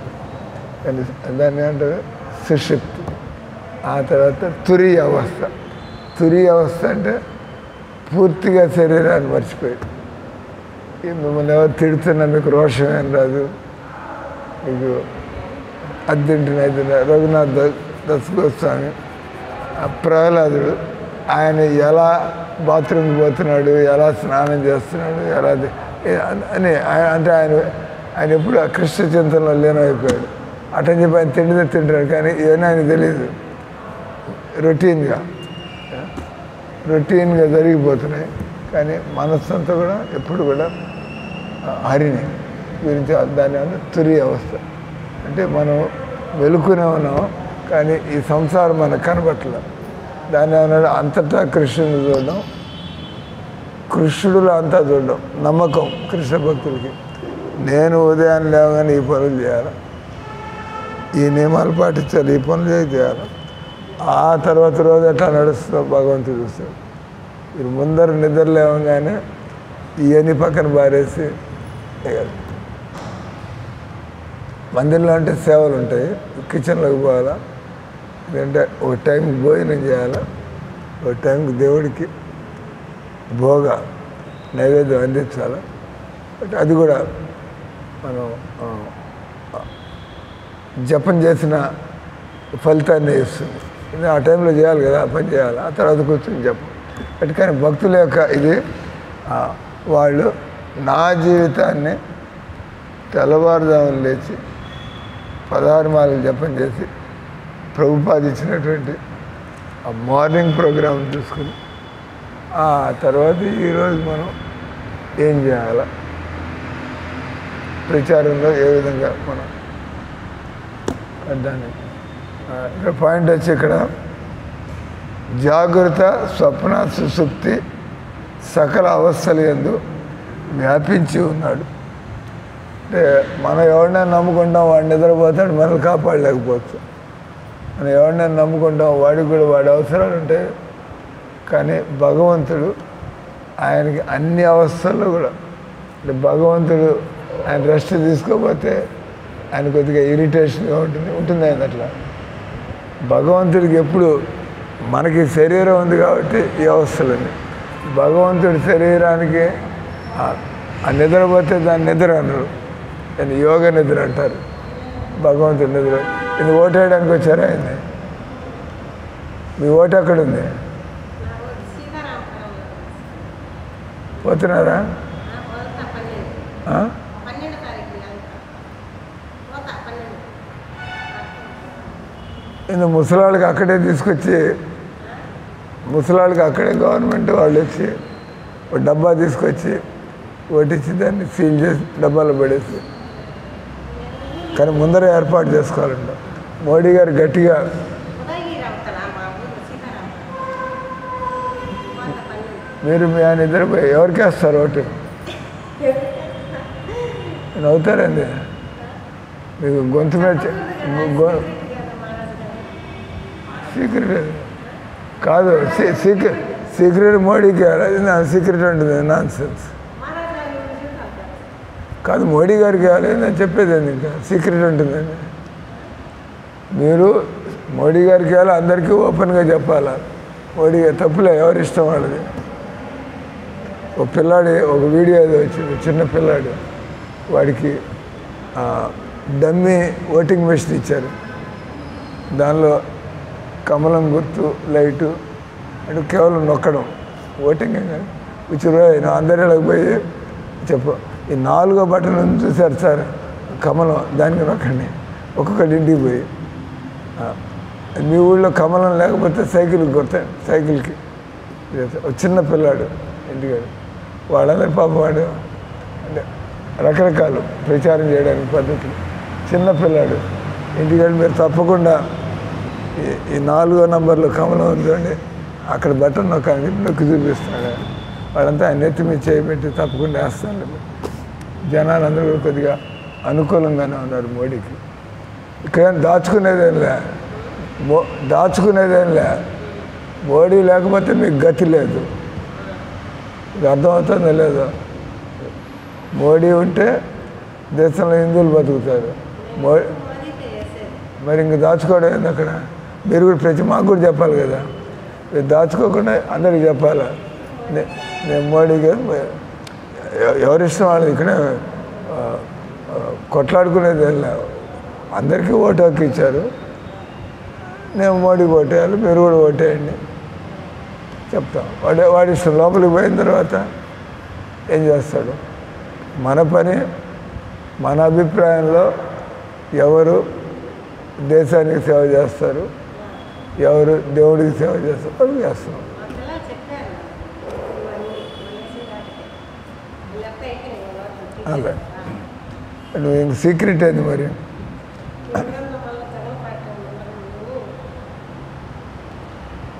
దాన్ని అంటారు సుషుప్తి. ఆ తర్వాత తురీయ అవస్థ. తురీయ అవస్థ అంటే పూర్తిగా శరీరాన్ని మర్చిపోయి, మిమ్మల్ని ఎవరు తిడుతున్నా మీకు రోషం ఏం రాదు, మీకు అద్దెంటినైతే రఘునాథ్ దస్ గోస్వామి ప్రహ్లాదుడు ఆయన ఎలా బాత్రూమ్కి పోతున్నాడు, ఎలా స్నానం చేస్తున్నాడు, ఎలా అని అంటే ఆయన ఎప్పుడు ఆ కృష్ణ చింతనలో లీనమైపోయాడు. అటని చెప్పి ఆయన తింటాడు కానీ ఏమైనా ఆయన తెలియదు. రొటీన్గా జరిగిపోతున్నాయి. కానీ మనస్సు అంతా కూడా ఎప్పుడు కూడా హరిని గురించి, దాని వల్ల తురి అవస్థ. అంటే మనం వెలుకునే ఉన్నాం కానీ ఈ సంసారం మనకు కనబట్టలేదు. దాన్ని ఏమన్నాడు, అంతటా కృష్ణుని చూడడం, కృష్ణుడులో అంతా చూడడం. నమ్మకం కృష్ణ భక్తులకి, నేను ఉదయాన్నే లేవగానే ఈ పనులు చేయాలి, ఈ నియమాలు పాటించాలి, ఈ పనులు చేయాలి. ఆ తర్వాత రోజు ఎట్లా నడుస్తుందో భగవంతుడు చూస్తాడు. మీరు ముందర నిద్ర లేవగానే ఇవన్నీ పక్కన బారేసి మందిరంలో అంటే సేవలు ఉంటాయి, కిచెన్లోకి పోవాలా, లేదంటే ఒక టైంకి భోజనం చేయాలా, ఒక టైంకి దేవుడికి భోగ నైవేద్యం అందించాలి. బట్ అది కూడా మనం జపం చేసిన ఫలితాన్ని ఇస్తుంది. ఆ టైంలో చేయాలి కదా, ఆ పని చేయాలి, ఆ తర్వాత కూర్చొని జపం. బట్ కానీ భక్తుల యొక్క ఇది వాళ్ళు నా జీవితాన్ని తెల్లవారుజామున లేచి 16 మాలలు జపం చేసి ప్రభుపాద ఇచ్చినటువంటి ఆ మార్నింగ్ ప్రోగ్రాం చూసుకుని ఆ తర్వాత ఈరోజు మనం ఏం చేయాలా, ప్రచారంలో ఏ విధంగా మనం దాన్ని ఇక్కడ పాయింట్ వచ్చి ఇక్కడ జాగృత స్వప్న సుషుప్తి సకల అవస్థల యందు వ్యాపించి ఉన్నాడు. అంటే మనం ఎవరినైనా నమ్ముకుంటాం, వాడు నిద్రపోతాడు, మనల్ని కాపాడలేకపోవచ్చు. మనం ఎవరినైనా నమ్ముకుంటాం, వాడికి కూడా వాడి అవసరాలు ఉంటాయి. కానీ భగవంతుడు ఆయనకి అన్ని అవస్థల్లో కూడా, అంటే భగవంతుడు ఆయన రెస్ట్ తీసుకోకపోతే ఆయన కొద్దిగా ఇరిటేషన్గా ఉంటుంది ఆయన అట్లా. భగవంతుడికి ఎప్పుడు మనకి శరీరం ఉంది కాబట్టి ఈ అవస్థలని, భగవంతుడి శరీరానికి ఆ నిద్రపోతే దాన్ని నిద్ర అనరు, దాన్ని యోగ నిద్ర అంటారు. భగవంతుడి నిద్ర. ఇది ఓటేయడానికి వచ్చారా ఆయన? మీ ఓటు ఎక్కడుంది? పోతున్నారా? ఇందు ముసలాళ్ళకి అక్కడే తీసుకొచ్చి, ముసలాళ్ళకి అక్కడే గవర్నమెంట్ వాళ్ళు వచ్చి ఒక డబ్బా తీసుకొచ్చి ఓటిచ్చి దాన్ని సీల్ చేసి డబ్బాలో పడేసి, కానీ ముందర ఏర్పాటు చేసుకోవాలంట. మోడీ గారు గట్టిగా మీరు మీ ఆయన ఇద్దరు ఎవరికి వేస్తారు ఓటు? అవుతారండి మీకు గొంతు మీద సీక్రెట్ కాదు, సీక్రెట్ మోడీకి అది నా సీక్రెట్ ఉంటుంది, నాన్ సెన్స్ కాదు. మోడీ గారికి ఇవ్వాలి నేను చెప్పేది ఇంకా సీక్రెట్ ఉంటుందండి. మీరు మోడీ గారికి ఇవ్వాలి, అందరికీ ఓపెన్గా చెప్పాలా. మోడీ గారు తప్పులే, ఎవరి ఇష్టం వాళ్ళది. ఒక పిల్లాడి ఒక వీడియో ఏదో వచ్చింది, చిన్న పిల్లాడు, వాడికి డమ్మీ ఓటింగ్ మెషిన్ ఇచ్చారు. దానిలో కమలం గుర్తు లైటు అంటే కేవలం నొక్కడం ఓటింగ్ కూర్చుని అందరిలోకి పోయి చెప్పు, ఈ 4వ బటన్ చూశారు సార్, కమలం దానికి నొక్కండి, ఒక్కొక్కటి ఇంటికి పోయి. మీ ఊళ్ళో కమలం లేకపోతే సైకిల్కి కొడతాడు, సైకిల్కి చిన్న పిల్లాడు ఇంటికాడు. వాళ్ళందరి పాపం వాడు అంటే రకరకాలు ప్రచారం చేయడానికి పద్ధతులు. చిన్న పిల్లాడు ఇంటికాడు మీరు తప్పకుండా ఈ 4వ నంబర్లో కమలం ఉందండి, అక్కడ బటన్ నొక్కి చూపిస్తున్నాడు. వాళ్ళంతా ఆయన నెత్తి మీద చేయబెట్టి తప్పకుండా వేస్తాడు. జనాలందరూ కూడా కొద్దిగా అనుకూలంగానే ఉన్నారు మోడీకి. ఇక్కడ దాచుకునేదేం లే. మోడీ లేకపోతే మీకు గతి లేదు. ఇది అర్థమవుతుందో లేదో. మోడీ ఉంటే దేశంలో హిందువులు బతుకుతారు. మరి ఇంక దాచుకోవడం ఏంది అక్కడ? మీరు కూడా మాకు కూడా చెప్పాలి కదా. మీరు దాచుకోకుండా అందరికి చెప్పాలా? నేను మోడీకి ఎవరిష్టం వాళ్ళది. ఇక్కడ కొట్లాడుకునేది అందరికీ ఓటు హక్కు ఇచ్చారు. నేను మోడీకి ఓటేయాలి, మీరు కూడా ఓటేయండి చెప్తాం. వాడి ఇష్టం. లోపలికి పోయిన తర్వాత ఏం చేస్తాడు? మన పని, మన అభిప్రాయంలో ఎవరు దేశానికి సేవ చేస్తారు, ఎవరు దేవుడికి సేవ చేస్తారు అది చేస్తాం. అదే నువ్వు ఇంక సీక్రెట్ అయింది. మరి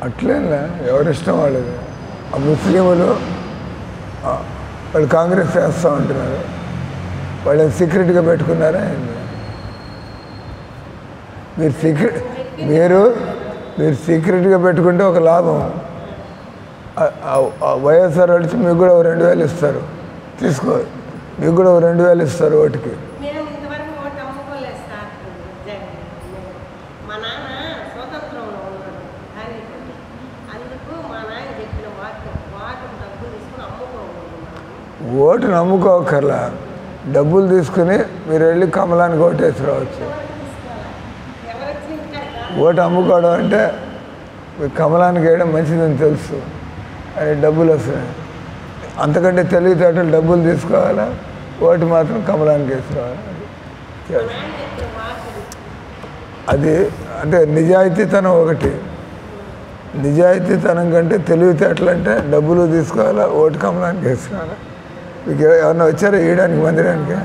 అట్లేనా? ఎవరిష్టం వాళ్ళది. ఆ ముస్లింలు వాళ్ళు కాంగ్రెస్ చేస్తూ ఉంటున్నారు. వాళ్ళని సీక్రెట్గా పెట్టుకున్నారా? మీరు సీక్రెట్గా పెట్టుకుంటే ఒక లాభం. వైఎస్ఆర్ అడిచి మీకు కూడా 2,000 ఇస్తారు, తీసుకో. మీకు కూడా 2,000 ఇస్తారు ఓటుకి. ఓటు నమ్ముకోకర్లా, డబ్బులు తీసుకుని మీరు వెళ్ళి కమలానికి ఓటేసి రావచ్చు. ఓటు అమ్ముకోవడం అంటే మీకు కమలానికి వేయడం మంచిదని తెలుసు అని డబ్బులు వస్తాయి. అంతకంటే తెలివితేటలు డబ్బులు తీసుకోవాలా, ఓటు మాత్రం కమలానికి వేసి రావాలి. అది అంటే నిజాయితీతనం ఒకటి. నిజాయితీతనం కంటే తెలివితేటలు అంటే డబ్బులు తీసుకోవాలా, ఓటు కమలానికి వేసి రావాలా. మీకు ఎవరన్నా వచ్చారో వేయడానికి మందిరానికి?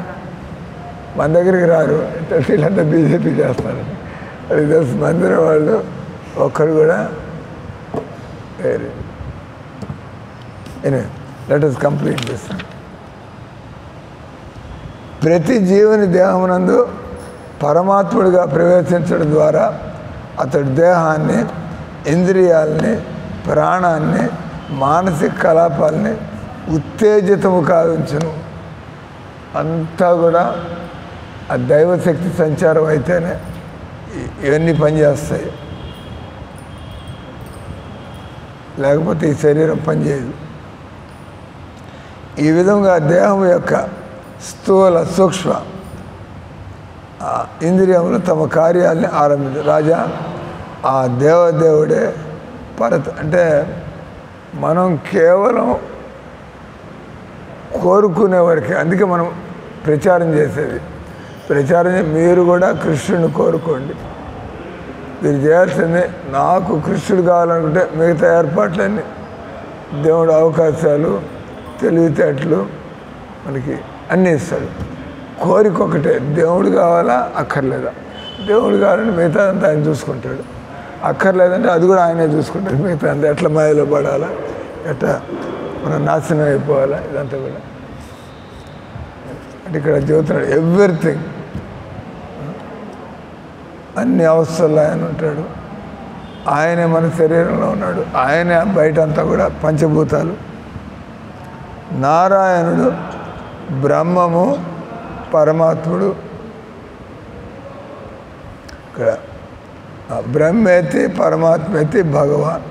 మన దగ్గరికి రారు. వీళ్ళంతా బీజేపీ చేస్తారు. అది తెలుసు. మందిరం వాళ్ళు ఒక్కరు కూడా వేరే. Let us complete this. ప్రతి జీవుని దేహమునందు పరమాత్ముడిగా ప్రవేశించడం ద్వారా అతడి దేహాన్ని, ఇంద్రియాలని, ప్రాణాన్ని, మానసిక కలాపాలని ఉత్తేజితము కావించును. అంతా కూడా ఆ దైవశక్తి సంచారం అయితేనే ఇవన్నీ పనిచేస్తాయి. లేకపోతే ఈ శరీరం పనిచేయదు. ఈ విధంగా దేహం యొక్క స్థూల సూక్ష్మ ఇంద్రియములు తమ కార్యాలని ఆరంభించారు. రాజా, ఆ దేవదేవుడే అంటే మనం కేవలం కోరుకునేవాడికి. అందుకే మనం ప్రచారం చేసేది. మీరు కూడా కృష్ణుడిని కోరుకోండి. మీరు చేయాల్సిందే. నాకు కృష్ణుడు కావాలనుకుంటే మిగతా ఏర్పాట్లన్నీ దేవుడు అవకాశాలు, తెలివితేటలు మనకి అన్నీ ఇస్తాడు. కోరిక ఒకటే, దేవుడు కావాలా అక్కర్లేదా? దేవుడు కావాలంటే మిగతా అంతా ఆయన చూసుకుంటాడు. అక్కర్లేదంటే అది కూడా ఆయనే చూసుకుంటాడు. మిగతా అంతా ఎట్లా మాయలో పడాలా, ఎట్లా మనం నాశనం అయిపోవాలా, ఇదంతా కూడా అంటే ఇక్కడ చెబుతున్నాడు. ఎవ్రీథింగ్, అన్ని అవస్థల్లో ఆయన ఉంటాడు. ఆయనే మన శరీరంలో ఉన్నాడు. ఆయనే బయట అంతా కూడా పంచభూతాలు. నారాయణుడు బ్రహ్మము, పరమాత్ముడు. ఇక్కడ బ్రహ్మేతి పరమాత్మేతి భగవాన్.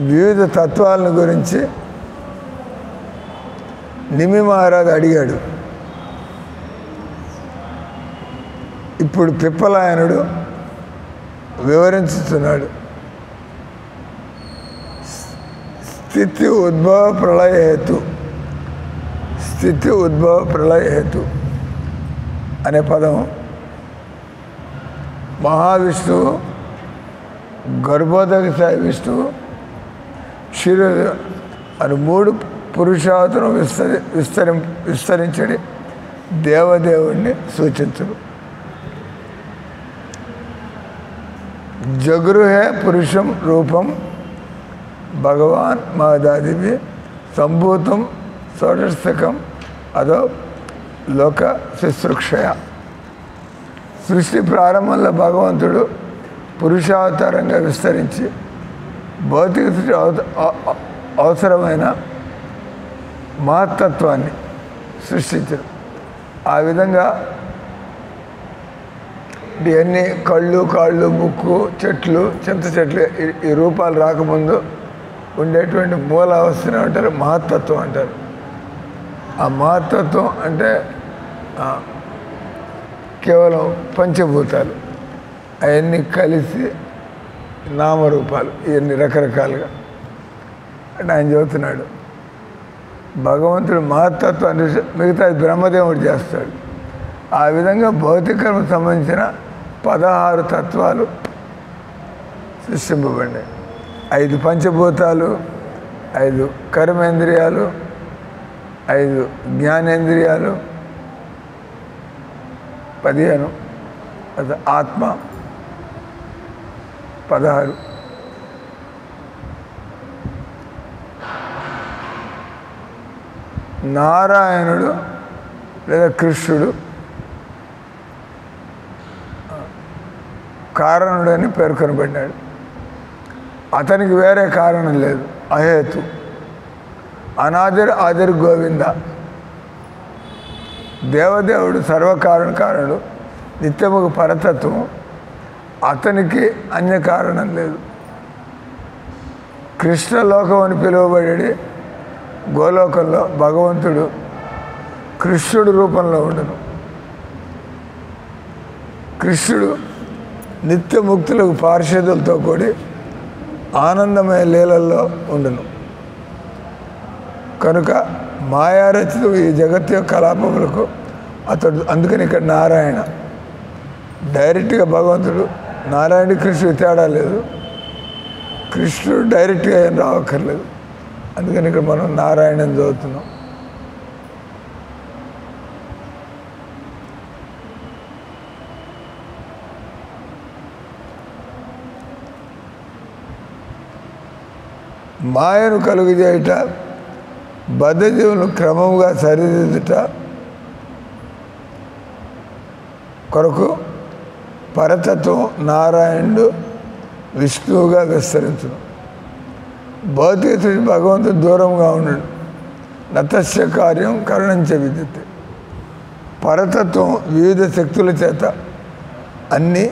వివిధ తత్వాలను గురించి నిమి మహారాజు అడిగాడు. ఇప్పుడు పిప్పలాయనుడు వివరించుతున్నాడు. స్థితి ఉద్భవ ప్రళయ హేతు. స్థితి ఉద్భవ ప్రళయ హేతు అనే పదం మహావిష్ణువు, గర్భోదక సాయి విష్ణువు, క్షీర అని 3 పురుషావతారం విస్తరించడి దేవదేవుణ్ణి సూచించును. జగృహే పురుషం రూపం భగవాన్ మహదాదివి సంభూతం షోడశకం అదో లోక శుశ్రూషయ. సృష్టి ప్రారంభంలో భగవంతుడు పురుషావతారంగా విస్తరించి భౌతిక సృష్టి అవసరమైన మహత్తత్వాన్ని సృష్టించారు. ఆ విధంగా ఇవన్నీ కళ్ళు, కాళ్ళు, ముక్కు, చెట్లు, చింత చెట్లు ఈ రూపాలు రాకముందు ఉండేటువంటి మూల అవస్థను అంటారు మహత్తత్వం అంటారు. ఆ మహత్తత్వం అంటే కేవలం పంచభూతాలు, అవన్నీ కలిసి నామరూపాలు, ఇవన్నీ రకరకాలుగా అంటే ఆయన చెబుతున్నాడు. భగవంతుడు మహత్తత్వాన్ని మిగతా బ్రహ్మదేవుడు చేస్తాడు. ఆ విధంగా భౌతికకు సంబంధించిన 16 తత్వాలు సృష్టింపబడినాయి. 5 పంచభూతాలు, 5 కర్మేంద్రియాలు, 5 జ్ఞానేంద్రియాలు, 15 ఆత్మ, 16. నారాయణుడు లేదా కృష్ణుడు కారణుడని పేర్కొనబడినాడు. అతనికి వేరే కారణం లేదు, అహేతు, అనాదిర్ గోవింద. దేవదేవుడు సర్వకారణుడు, నిత్యముకు పరతత్వం, అతనికి అన్య కారణం లేదు. కృష్ణలోకం అని పిలువబడి గోలోకంలో భగవంతుడు కృష్ణుడు రూపంలో ఉండను. కృష్ణుడు నిత్యముక్తులకు పార్షదులతో కూడి ఆనందమయ లీలల్లో ఉండును. కనుక మాయారచిత ఈ జగత్ యొక్క కలాపములకు అతడు, అందుకని ఇక్కడ నారాయణ డైరెక్ట్గా భగవంతుడు, నారాయణ కృష్ణుడు తేడా లేదు, కృష్ణుడు డైరెక్ట్గా ఏం రావక్కర్లేదు. అందుకని ఇక్కడ మనం నారాయణని చదువుతున్నాం. మాయను కలుగజేయుట, బద్ధజీవులను క్రమముగా సరిదిద్దుట కొరకు పరతత్వం నారాయణుడు విష్ణువుగా విస్తరించును. భౌతిక సృష్టి భగవంతుడు దూరంగా ఉండడు. నతస్య కార్యం కరుణంచ విద్యుత్. పరతత్వం వివిధ శక్తుల చేత అన్నీ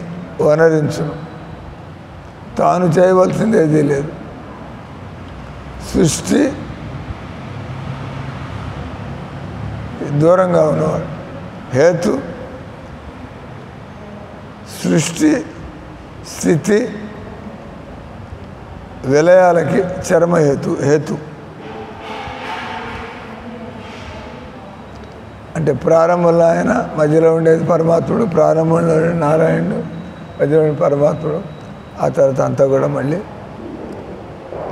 వనరించును. తాను చేయవలసింది ఏదీ లేదు. సృష్టి దూరంగా ఉన్నవాడు హేతు, సృష్టి స్థితి విలయాలకి చరమహేతు. అంటే ప్రారంభంలో ఆయన, మధ్యలో ఉండేది పరమాత్ముడు, ప్రారంభంలో ఉండేది నారాయణుడు, మధ్యలో ఉండే పరమాత్ముడు, ఆ తర్వాత అంతా కూడా మళ్ళీ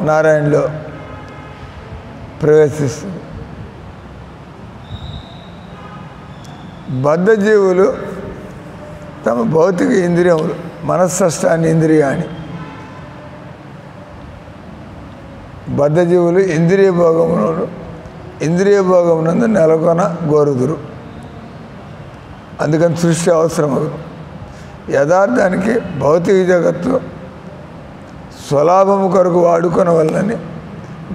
నారాయణలో ప్రవేశిస్తుంది. బద్ధజీవులు తమ భౌతిక ఇంద్రియములు, మనస్సష్టాన్ని ఇంద్రియాన్ని, బద్ధజీవులు ఇంద్రియ భోగమునందు నెలకొన గోరుదురు. అందుకని సృష్టి అవసరమగును. యథార్థానికి భౌతిక జగత్తు స్వలాభము కొరకు వాడుకున్న వల్లని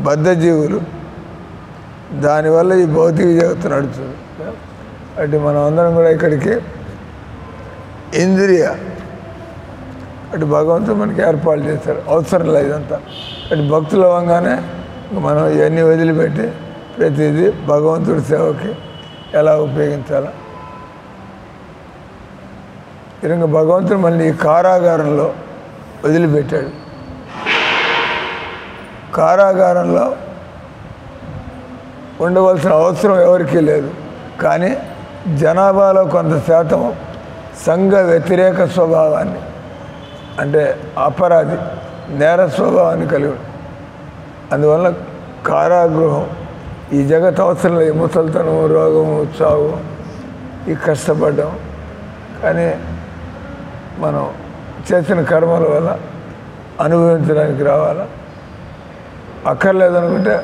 బద్ధజీవులు, దానివల్ల ఈ భౌతిక జగత్తు నడుస్తుంది. అంటే మనం అందరం కూడా ఇక్కడికి ఇంద్రియ అటు భగవంతుడు మనకి ఏర్పాటు చేశారు, అవసరం లేదు ఇదంతా. అటు భక్తులు అవ్వగానే మనం ఇవన్నీ వదిలిపెట్టి ప్రతిదీ భగవంతుడి సేవకి ఎలా ఉపయోగించాలా. ఇంకా భగవంతుడు మళ్ళీ ఈ కారాగారంలో వదిలిపెట్టాడు. కారాగారంలో ఉండవలసిన అవసరం ఎవరికీ లేదు. కానీ జనాభాలో కొంత శాతం సంఘ వ్యతిరేక స్వభావాన్ని, అంటే అపరాధి నేర స్వభావాన్ని కలిగి ఉంది. అందువల్ల కారాగృహం ఈ జగత్ అవసరం లేదు. ముసలితనం, రోగము, చావు, ఈ కష్టపడ్డం. కానీ మనం చేసిన కర్మల వల్ల అనుభవించడానికి రావాలా. అక్కర్లేదనుకుంటే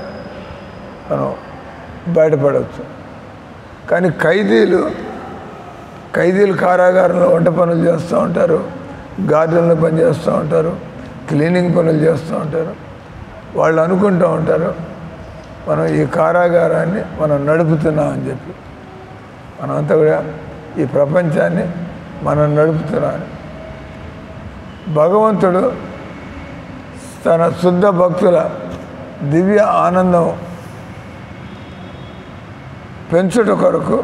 మనం బయటపడవచ్చు. కానీ ఖైదీలు కారాగారంలో వంట పనులు చేస్తూ ఉంటారు, గార్డెన్లో పని చేస్తూ ఉంటారు, క్లీనింగ్ పనులు చేస్తూ ఉంటారు. వాళ్ళు అనుకుంటూ ఉంటారు మనం ఈ కారాగారాన్ని మనం నడుపుతున్నామని చెప్పి. మనమంతా కూడా ఈ ప్రపంచాన్ని మనం నడుపుతున్నామని. భగవంతుడు తన శుద్ధ భక్తుల దివ్య ఆనందం పెంచుట కొరకు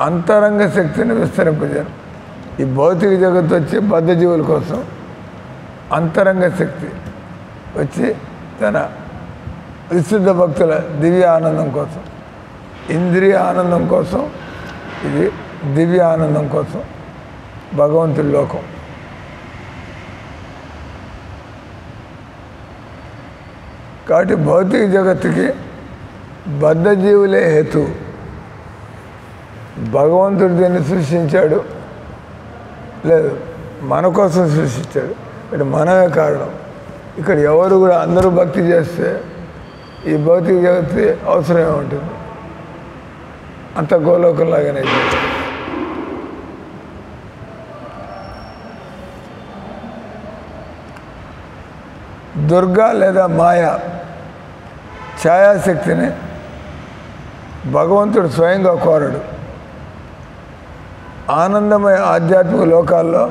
అంతరంగ శక్తిని విస్తరింపజేయను. ఈ భౌతిక జగత్తు వచ్చి బద్ధజీవుల కోసం, అంతరంగ శక్తి వచ్చి తన విశుద్ధ భక్తుల దివ్య ఆనందం కోసం, ఇంద్రియ ఆనందం కోసం, ఇది దివ్య ఆనందం కోసం భగవంతుడి లోకం. కాబట్టి భౌతిక జగత్తుకి బద్ధజీవులే హేతు. భగవంతుడు దీన్ని సృష్టించాడు లేదు, మన కోసం సృష్టించాడు. ఇక్కడ మనమే కారణం. ఇక్కడ ఎవరు కూడా అందరూ భక్తి చేస్తే ఈ భౌతిక జగత్తు అవసరమే ఉంటుంది. అంత గోలోకంలాగానే. దుర్గా లేదా మాయ ఛాయాశక్తిని భగవంతుడు స్వయంగా కోరడు. ఆనందమయ ఆధ్యాత్మిక లోకాల్లో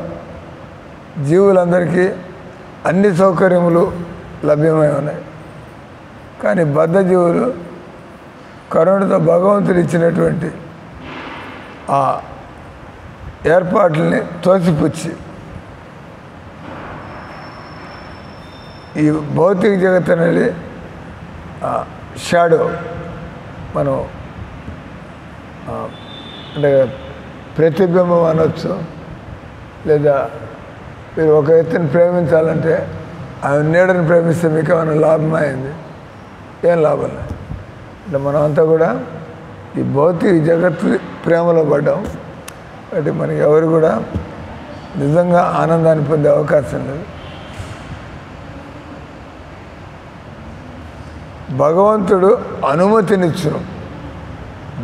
జీవులందరికీ అన్ని సౌకర్యములు లభ్యమై ఉన్నాయి. కానీ బద్ధజీవులు కరుణతో భగవంతుడు ఇచ్చినటువంటి ఆ ఏర్పాట్లని తోసిపుచ్చి ఈ భౌతిక జగత్ అనేది షాడో, మనం అంటే ప్రతిబింబం అనొచ్చు. లేదా మీరు ఒక వ్యక్తిని ప్రేమించాలంటే ఆమె నీడని ప్రేమిస్తే మీకు ఏమైనా లాభం అయింది? ఏం లాభం లేదు. అంటే మనం అంతా కూడా ఈ భౌతిక జగత్తు ప్రేమలో పడ్డాం. అంటే మనకి ఎవరు కూడా నిజంగా ఆనందాన్ని పొందే అవకాశం లేదు. భగవంతుడు అనుమతినిచ్చును.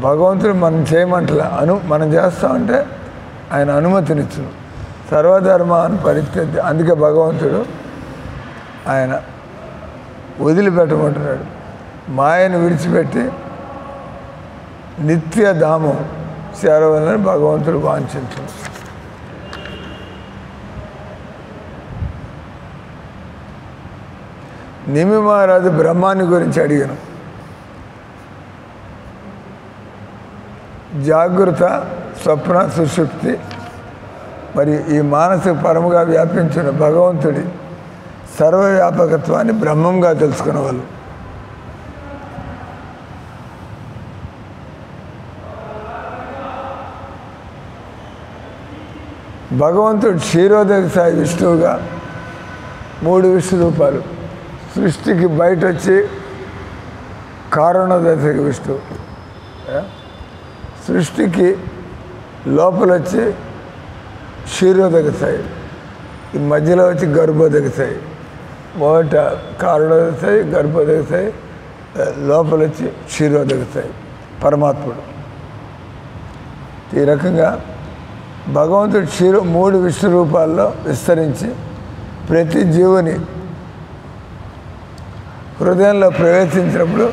భగవంతుడు మనం చేయమంటలే, మనం చేస్తామంటే ఆయన అనుమతినిచ్చును. సర్వధర్మాన్ని పరిత్యజ్య. అందుకే భగవంతుడు ఆయన వదిలిపెట్టమంటున్నాడు. మాయను విడిచిపెట్టి నిత్యధామం చేరవాలని భగవంతుడు వాంఛించును. నిమి మహారాజు బ్రహ్మాన్ని గురించి అడిగాను. జాగృత, స్వప్న, సుషుప్తి మరి ఈ మానసిక పరముగా వ్యాపించిన భగవంతుడి సర్వవ్యాపకత్వాన్ని బ్రహ్మంగా తెలుసుకునే వాళ్ళు. భగవంతుడు క్షీరోదక సాయి విష్ణువుగా 3 విష్ణు రూపాలు. సృష్టికి బయట వచ్చి కారణోదక విష్ణువు, సృష్టికి లోపల వచ్చి క్షీరోదక సాయి, ఈ మధ్యలో వచ్చి గర్భోదక సాయి. మొదట కారణోదక సాయి, గర్భోదక సాయి, లోపల వచ్చి క్షీరోదక సాయి పరమాత్ముడు. ఈ రకంగా భగవంతుడు 3 విష్ణు రూపాల్లో విస్తరించి ప్రతి జీవుని హృదయంలో ప్రవేశించినప్పుడు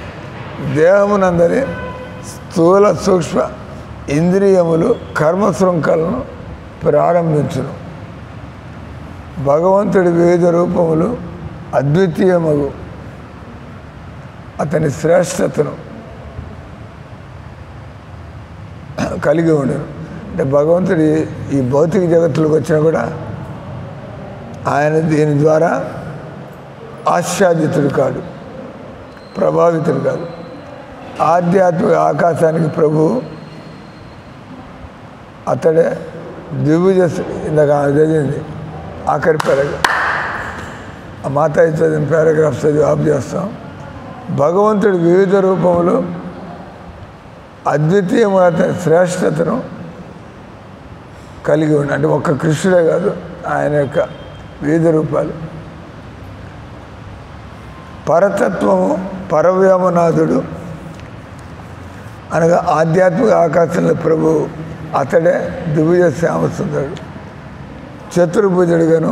దేహమునందరి స్థూల సూక్ష్మ ఇంద్రియములు కర్మ శృంఖలను ప్రారంభించును. భగవంతుడి వివిధ రూపములు అద్వితీయమగు అతని శ్రేష్టతను కలిగి ఉండను. అంటే భగవంతుడి ఈ భౌతిక జగత్తులకు వచ్చినా కూడా ఆయన దీని ద్వారా ఆశ్చాదితుడు కాదు, ప్రభావితుడు కాదు. ఆధ్యాత్మిక ఆకాశానికి ప్రభు అతడే ద్విభుజ. ఇందాక చదివింది ఆఖరి పారాగ్రాఫ్, ఆ మాతాయి చదివిన పారాగ్రాఫ్ చదివి ఆఫ్ చేస్తాం. భగవంతుడి వివిధ రూపములు అద్వితీయమైన శ్రేష్టతను కలిగి ఉండి, అంటే ఒక్క కృష్ణుడే కాదు, ఆయన యొక్క వివిధ రూపాలు. పరతత్వము పరవ్యోమనాథుడు అనగా ఆధ్యాత్మిక ఆకాశంలో ప్రభు అతడే ద్విభుజ శ్యామసుందరుడు. చతుర్భుజుడుగాను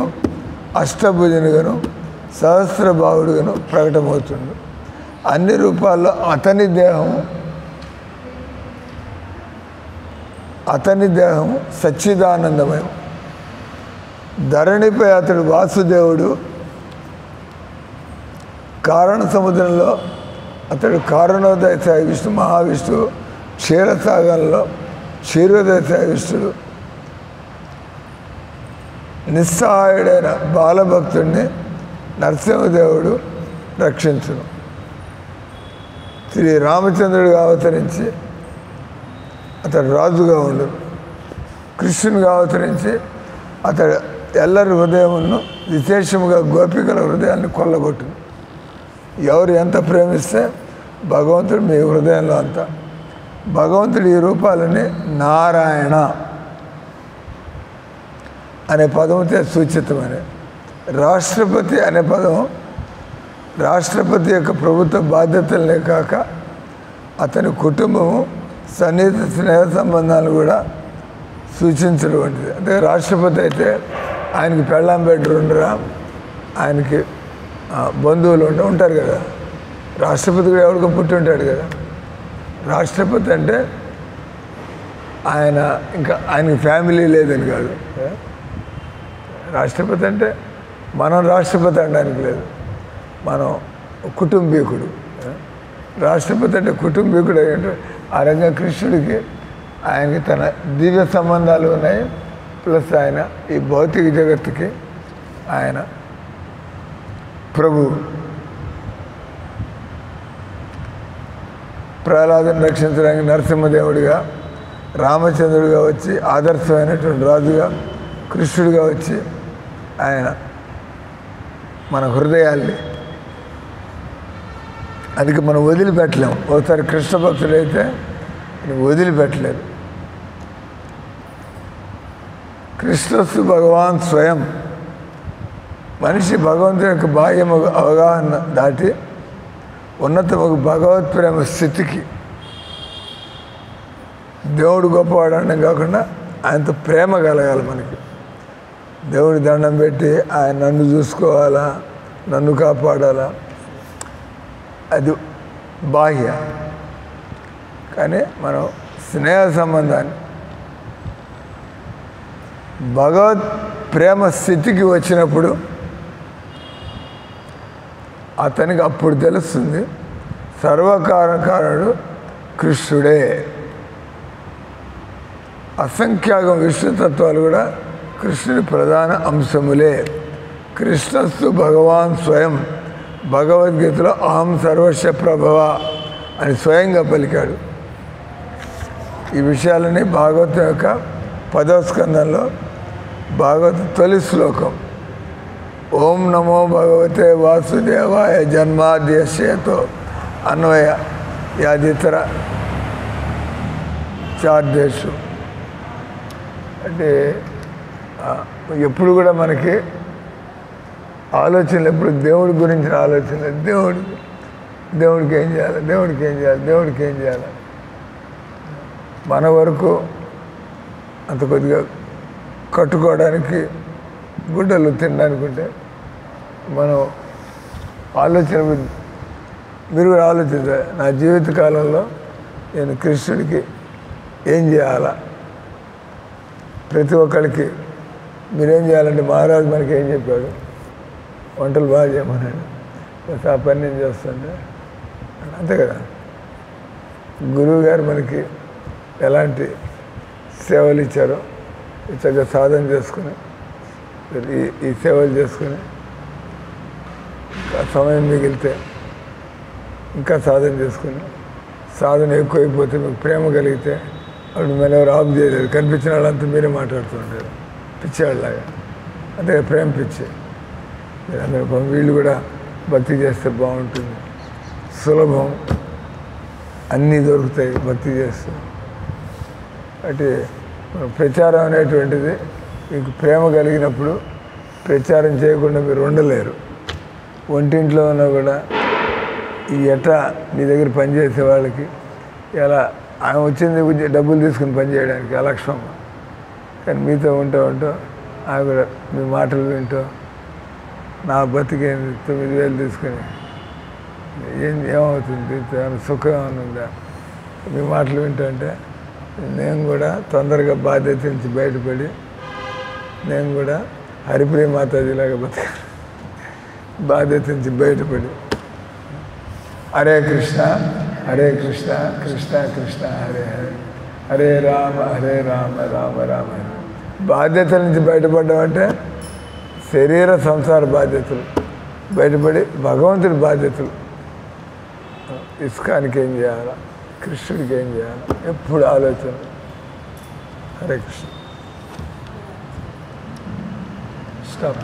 అష్టభుజునిగాను సహస్రభావుడుగాను ప్రకటమవుతుండు. అన్ని రూపాల్లో అతని దేహం సచ్చిదానందమయం. ధరణిపై అతడు వాసుదేవుడు. కారణ సముద్రంలో అతడు కారణోదయ సాయి విష్ణు మహావిష్ణువు. క్షీరసాగరంలో క్షీరోదయ సాయి విష్ణుడు. నిస్సహాయుడైన బాలభక్తుడిని నరసింహదేవుడు రక్షించును. శ్రీ రామచంద్రుడిగా అవతరించి అతడు రాజుగా ఉండు. కృష్ణునిగా అవతరించి అతడు ఎల్లరి హృదయమును విశేషముగా గోపికల హృదయాన్ని కొల్లగొట్టు. ఎవరు ఎంత ప్రేమిస్తే భగవంతుడు మీ హృదయంలో అంత. భగవంతుడు ఈ రూపాలని నారాయణ అనే పదముతో సూచితమని. రాష్ట్రపతి అనే పదం రాష్ట్రపతి యొక్క ప్రభుత్వ బాధ్యతలనే కాక అతని కుటుంబము సన్నిహిత స్నేహ సంబంధాలు కూడా సూచించటువంటిది. అంటే రాష్ట్రపతి అయితే ఆయనకి పెళ్ళాం బెడ్రు ఉండరా, ఆయనకి బంధువులు ఉంటారు కదా. రాష్ట్రపతి కూడా ఎవరికో పుట్టి ఉంటాడు కదా. రాష్ట్రపతి అంటే ఆయనకి ఫ్యామిలీ లేదని కాదు. రాష్ట్రపతి అంటే మనం రాష్ట్రపతి అనడానికి లేదు, మనం కుటుంబీకుడు. రాష్ట్రపతి అంటే కుటుంబీకుడు అయ్యంటే ఆ రంగా కృష్ణుడికి ఆయనకి తన దివ్య సంబంధాలు ఉన్నాయి. ప్లస్ ఆయన ఈ భౌతిక జగత్తుకి ఆయన ప్రభు. ప్రహ్లాదుని రక్షించడానికి నరసింహదేవుడిగా, రామచంద్రుడిగా వచ్చి ఆదర్శమైనటువంటి రాజుగా, కృష్ణుడిగా వచ్చి ఆయన మన హృదయాల్ని అందుకే మనం వదిలిపెట్టలేము. ఒకసారి కృష్ణ భక్తుడైతే వదిలిపెట్టలేదు. కృష్ణస్తు భగవాన్ స్వయం. మనిషి భగవంతుని యొక్క బాహ్య అవగాహన దాటి ఉన్నతమగు భగవత్ ప్రేమ స్థితికి, దేవుడు గొప్పవాడు అనడం కాకుండా ఆయనతో ప్రేమ కలగాలి మనకి. దేవుడి దండం పెట్టి ఆయన నన్ను చూసుకోవాలా, నన్ను కాపాడాలా, అది బాహ్య. కానీ మనం స్నేహ సంబంధాన్ని భగవత్ ప్రేమ స్థితికి వచ్చినప్పుడు అతనికి అప్పుడు తెలుస్తుంది సర్వకారణకారుడు కృష్ణుడే. అసంఖ్యాకం విష్ణుతత్వాలు కూడా కృష్ణుడి ప్రధాన అంశములే. కృష్ణస్తు భగవాన్ స్వయం. భగవద్గీతలో అహం సర్వస్వ ప్రభవ అని స్వయంగా పలికాడు. ఈ విషయాలని భాగవతం యొక్క 10వ స్కందంలో భాగవత తొలి శ్లోకం ఓం నమో భగవతే వాసుదేవాయ జన్మాద్యస్యతో అన్వయ యాదితర చార్దేశు. అంటే ఎప్పుడు కూడా మనకి ఆలోచనలు, ఎప్పుడు దేవుడి గురించిన ఆలోచనలు, దేవుడికి ఏం చేయాలి, దేవుడికి ఏం చేయాలి. మన వరకు అంత కొద్దిగా కట్టుకోవడానికి, గుడ్డలు తినడానికి ఉంటే మనం ఆలోచన, మీరు కూడా ఆలోచించాలి. నా జీవిత కాలంలో నేను కృష్ణుడికి ఏం చేయాలా? ప్రతి ఒక్కరికి మీరేం చేయాలంటే మహారాజు మనకి ఏం చెప్పాడు, వంటలు బాగా చేయమన్నాడు. ఆ పని నేను చేస్తుంటే అంతే కదా. గురువు గారు మనకి ఎలాంటి సేవలు ఇచ్చారో చక్కగా సాధన చేసుకుని ఈ సేవలు చేసుకుని సమయం మిగిలితే ఇంకా సాధన చేసుకుని సాధన ఎక్కువైపోతే మీకు ప్రేమ కలిగితే అప్పుడు మిమ్మల్ని ఎవరు ఆఫ్ చేయలేరు. కనిపించిన వాళ్ళంతా మీరే మాట్లాడుతుంటారు పిచ్చేవాళ్ళలాగా. అంటే ప్రేమ పిచ్చి. అందరూ వీళ్ళు కూడా భక్తి చేస్తే బాగుంటుంది, సులభం, అన్నీ దొరుకుతాయి భక్తి చేస్తే. అంటే ప్రచారం అనేటువంటిది మీకు ప్రేమ కలిగినప్పుడు ప్రచారం చేయకుండా మీరు ఉండలేరు. ఒంటింట్లో ఉన్నా కూడా ఈ ఎట్లా మీ దగ్గర పనిచేసే వాళ్ళకి ఎలా ఆమె వచ్చింది డబ్బులు తీసుకుని పనిచేయడానికి అలక్ష్యం, కానీ మీతో ఉంటూ ఆమె కూడా మీ మాటలు వింటూ నా బతికేంది 9,000 తీసుకుని ఏమవుతుంది, సుఖం ఏమైనా ఉందా, మీ మాటలు వింటుంటే నేను కూడా తొందరగా బాధ్యత నుంచి బయటపడి నేను కూడా హరిప్రియ మాతాజీలాగా బతికాను. బాధ్యత నుంచి బయటపడి హరే కృష్ణ హరే కృష్ణ కృష్ణ కృష్ణ హరే హరే హరే రామ రామ రామ హరే. బాధ్యతల నుంచి బయటపడడం అంటే శరీర సంసార బాధ్యతలు బయటపడి భగవంతుడి బాధ్యతలు. ఇస్కానికి ఏం చేయాలా, కృష్ణుడికి ఏం చేయాలా, ఎప్పుడు ఆలోచన. హరే కృష్ణ. స్టాప్.